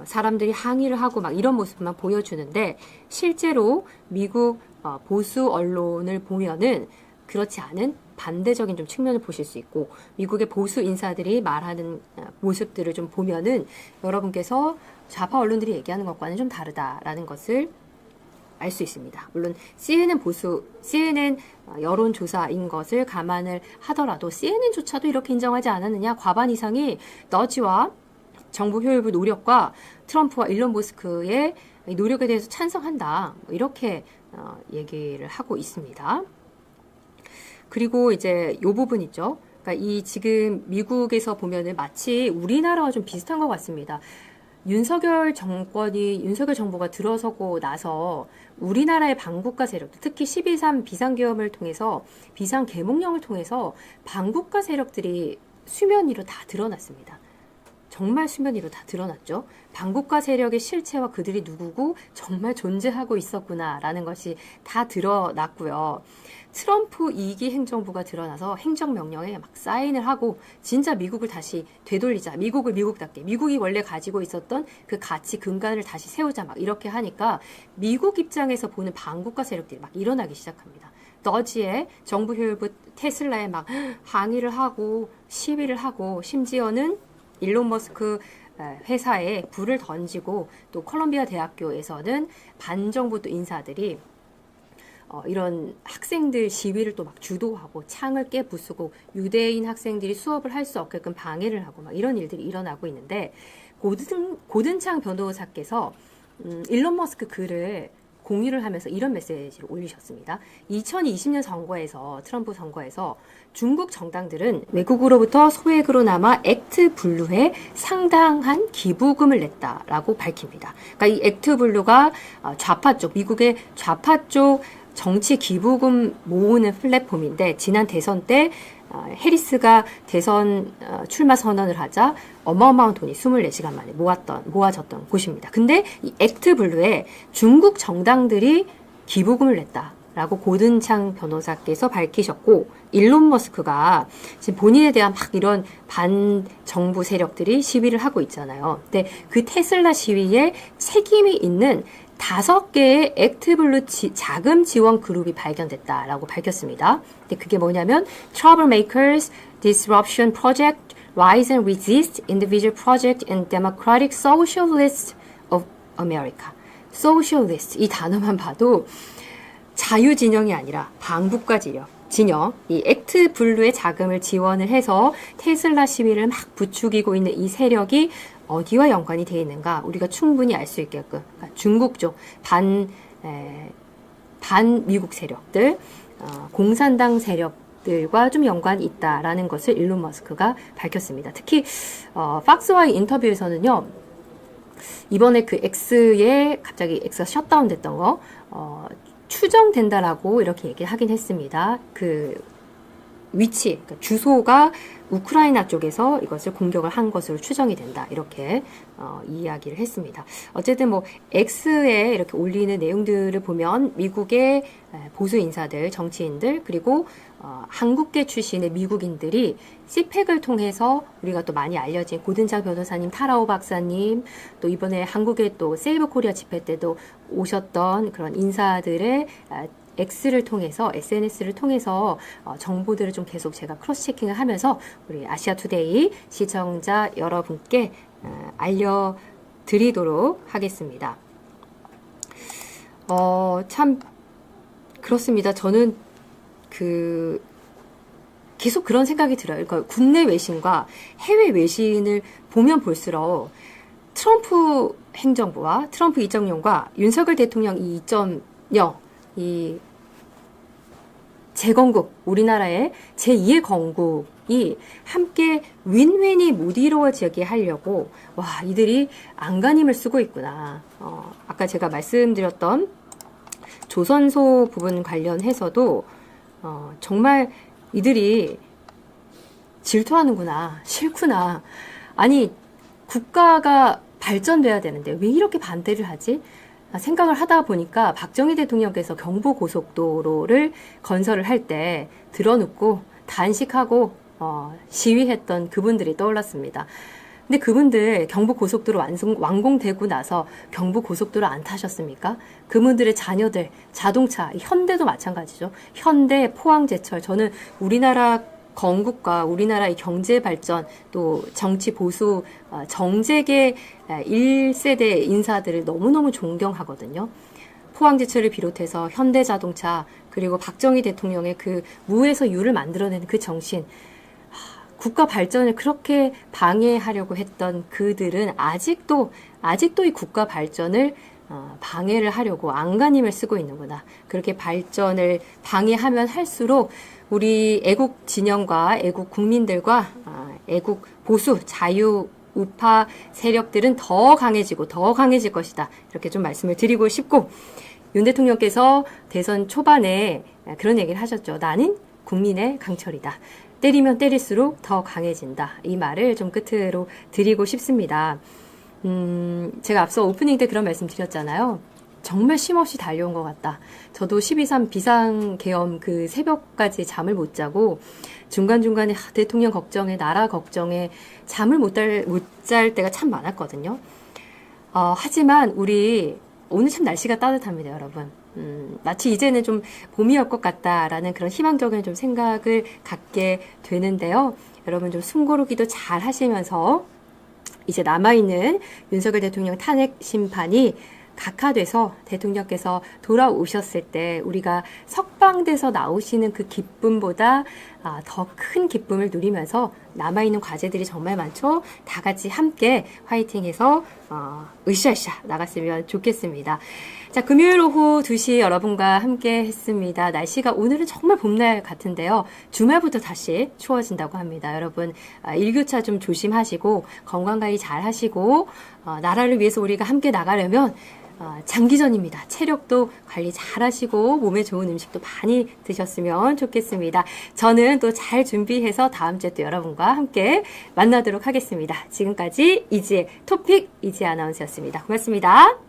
사람들이 항의를 하고 이런 모습만 보여주는데 실제로 미국 보수 언론을 보면은 그렇지 않은 반대적인 좀 측면을 보실 수 있고 미국의 보수 인사들이 말하는 모습들을 좀 보면은 여러분께서 좌파 언론들이 얘기하는 것과는 좀 다르다라는 것을 알 수 있습니다. 물론 CNN 여론조사인 것을 감안을 하더라도 CNN조차도 이렇게 인정하지 않았느냐. 과반 이상이 너지와 정부 효율부 노력과 트럼프와 일론 머스크의 노력에 대해서 찬성한다. 이렇게 얘기를 하고 있습니다. 그리고 이제 요 부분 있죠. 그러니까 이 지금 미국에서 보면은 마치 우리나라와 좀 비슷한 것 같습니다. 윤석열 정부가 들어서고 나서 우리나라의 반국가 세력들, 특히 12.3 비상계엄을 통해서, 비상계몽령을 통해서 반국가 세력들이 수면 위로 다 드러났습니다. 정말 수면 위로 다 드러났죠. 반국가 세력의 실체와 그들이 누구고 정말 존재하고 있었구나라는 것이 다 드러났고요. 트럼프 2기 행정부가 드러나서 행정명령에 막 사인을 하고 진짜 미국을 다시 되돌리자. 미국을 미국답게. 미국이 원래 가지고 있었던 그 가치 근간을 다시 세우자. 막 이렇게 하니까 미국 입장에서 보는 반국가 세력들이 막 일어나기 시작합니다. 너지에 정부 효율부 테슬라에 막 항의를 하고 시위를 하고 심지어는 일론 머스크 회사에 불을 던지고 또 콜롬비아 대학교에서는 반정부 또 인사들이 이런 학생들 시위를 또 막 주도하고 창을 깨부수고 유대인 학생들이 수업을 할 수 없게끔 방해를 하고 막 이런 일들이 일어나고 있는데 고든창 변호사께서 일론 머스크 글을 공유를 하면서 이런 메시지를 올리셨습니다. 2020년 선거에서 트럼프 선거에서 중국 정당들은 외국으로부터 소액으로 남아 액트 블루에 상당한 기부금을 냈다라고 밝힙니다. 그러니까 이 액트 블루가 좌파 쪽, 미국의 좌파 쪽 정치 기부금 모으는 플랫폼인데 지난 대선 때 해리스가 대선 출마 선언을 하자 어마어마한 돈이 24시간 만에 모아졌던 곳입니다. 근데 이 액트 블루에 중국 정당들이 기부금을 냈다라고 고든창 변호사께서 밝히셨고, 일론 머스크가 지금 본인에 대한 막 이런 반정부 세력들이 시위를 하고 있잖아요. 근데 그 테슬라 시위에 책임이 있는 5개의 액트블루 자금 지원 그룹이 발견됐다라고 밝혔습니다. 근데 그게 뭐냐면 Troublemakers, Disruption Project, Rise and Resist, Individual Project, and Democratic Socialists of America. Socialist, 이 단어만 봐도 자유진영이 아니라 방북과 진영, 이 액트 블루의 자금을 지원을 해서 테슬라 시위를 막 부추기고 있는 이 세력이 어디와 연관이 되어 있는가 우리가 충분히 알 수 있게끔, 그러니까 중국 쪽 반미국 세력들, 공산당 세력들과 좀 연관이 있다라는 것을 일론 머스크가 밝혔습니다. 특히 팍스와의 인터뷰에서는요, 이번에 그 갑자기 X가 셧다운 됐던 거 추정된다라고 이렇게 얘기를 하긴 했습니다. 그 위치, 그러니까 주소가 우크라이나 쪽에서 이것을 공격을 한 것으로 추정이 된다. 이렇게 이야기를 했습니다. 어쨌든 뭐 X에 이렇게 올리는 내용들을 보면 미국의 보수 인사들, 정치인들, 그리고 한국계 출신의 미국인들이 CPEC을 통해서 우리가 또 많이 알려진 고든창 변호사님, 타라오 박사님, 또 이번에 한국에 또 세이브 코리아 집회 때도 오셨던 그런 인사들의 X를 통해서, SNS를 통해서 정보들을 좀 계속 제가 크로스 체킹을 하면서 우리 아시아투데이 시청자 여러분께 알려드리도록 하겠습니다. 참 그렇습니다. 저는 계속 그런 생각이 들어요. 그러니까 국내 외신과 해외 외신을 보면 볼수록 트럼프 행정부와 트럼프 2.0과 윤석열 대통령 2.0, 이 재건국, 우리나라의 제2의 건국이 함께 윈윈이 못 이루어지게 하려고 이들이 안간힘을 쓰고 있구나. 아까 제가 말씀드렸던 조선소 부분 관련해서도 정말 이들이 질투하는구나, 싫구나. 아니, 국가가 발전돼야 되는데 왜 이렇게 반대를 하지? 생각을 하다 보니까 박정희 대통령께서 경부고속도로를 건설을 할 때 들어눕고 단식하고 시위했던 그분들이 떠올랐습니다. 근데 그분들 경부고속도로 완공되고 나서 경부고속도로 안 타셨습니까? 그분들의 자녀들, 자동차, 현대도 마찬가지죠. 현대, 포항제철, 저는 우리나라 건국과 우리나라의 경제 발전, 또 정치 보수, 정재계 1세대 인사들을 너무너무 존경하거든요. 포항제철을 비롯해서 현대자동차, 그리고 박정희 대통령의 그 무에서 유를 만들어내는 그 정신, 국가 발전을 그렇게 방해하려고 했던 그들은 아직도 이 국가 발전을 방해를 하려고 안간힘을 쓰고 있는구나. 그렇게 발전을 방해하면 할수록 우리 애국 진영과 애국 국민들과 애국 보수 자유 우파 세력들은 더 강해질 것이다. 이렇게 좀 말씀을 드리고 싶고, 윤 대통령께서 대선 초반에 그런 얘기를 하셨죠. 나는 국민의 강철이다. 때리면 때릴수록 더 강해진다. 이 말을 좀 끝으로 드리고 싶습니다. 제가 앞서 오프닝 때 그런 말씀 드렸잖아요. 정말 쉼없이 달려온 것 같다. 저도 12.3 비상계엄 그 새벽까지 잠을 못 자고 중간중간에 대통령 걱정에, 나라 걱정에 잠을 못 잘 때가 참 많았거든요. 하지만 우리 오늘 참 날씨가 따뜻합니다, 여러분. 마치 이제는 좀 봄이 올 것 같다라는 그런 희망적인 좀 생각을 갖게 되는데요. 여러분 좀 숨고르기도 잘 하시면서 이제 남아있는 윤석열 대통령 탄핵 심판이 각하돼서 대통령께서 돌아오셨을 때 우리가 석방돼서 나오시는 그 기쁨보다 더 큰 기쁨을 누리면서 남아있는 과제들이 정말 많죠. 다 같이 함께 화이팅해서 으쌰으쌰 나갔으면 좋겠습니다. 자, 금요일 오후 2시 여러분과 함께 했습니다. 날씨가 오늘은 정말 봄날 같은데요. 주말부터 다시 추워진다고 합니다. 여러분, 일교차 좀 조심하시고, 건강관리 잘 하시고, 나라를 위해서 우리가 함께 나가려면, 장기전입니다. 체력도 관리 잘 하시고, 몸에 좋은 음식도 많이 드셨으면 좋겠습니다. 저는 또 잘 준비해서 다음 주에 또 여러분과 함께 만나도록 하겠습니다. 지금까지 이지의 토픽 이지 아나운서였습니다. 고맙습니다.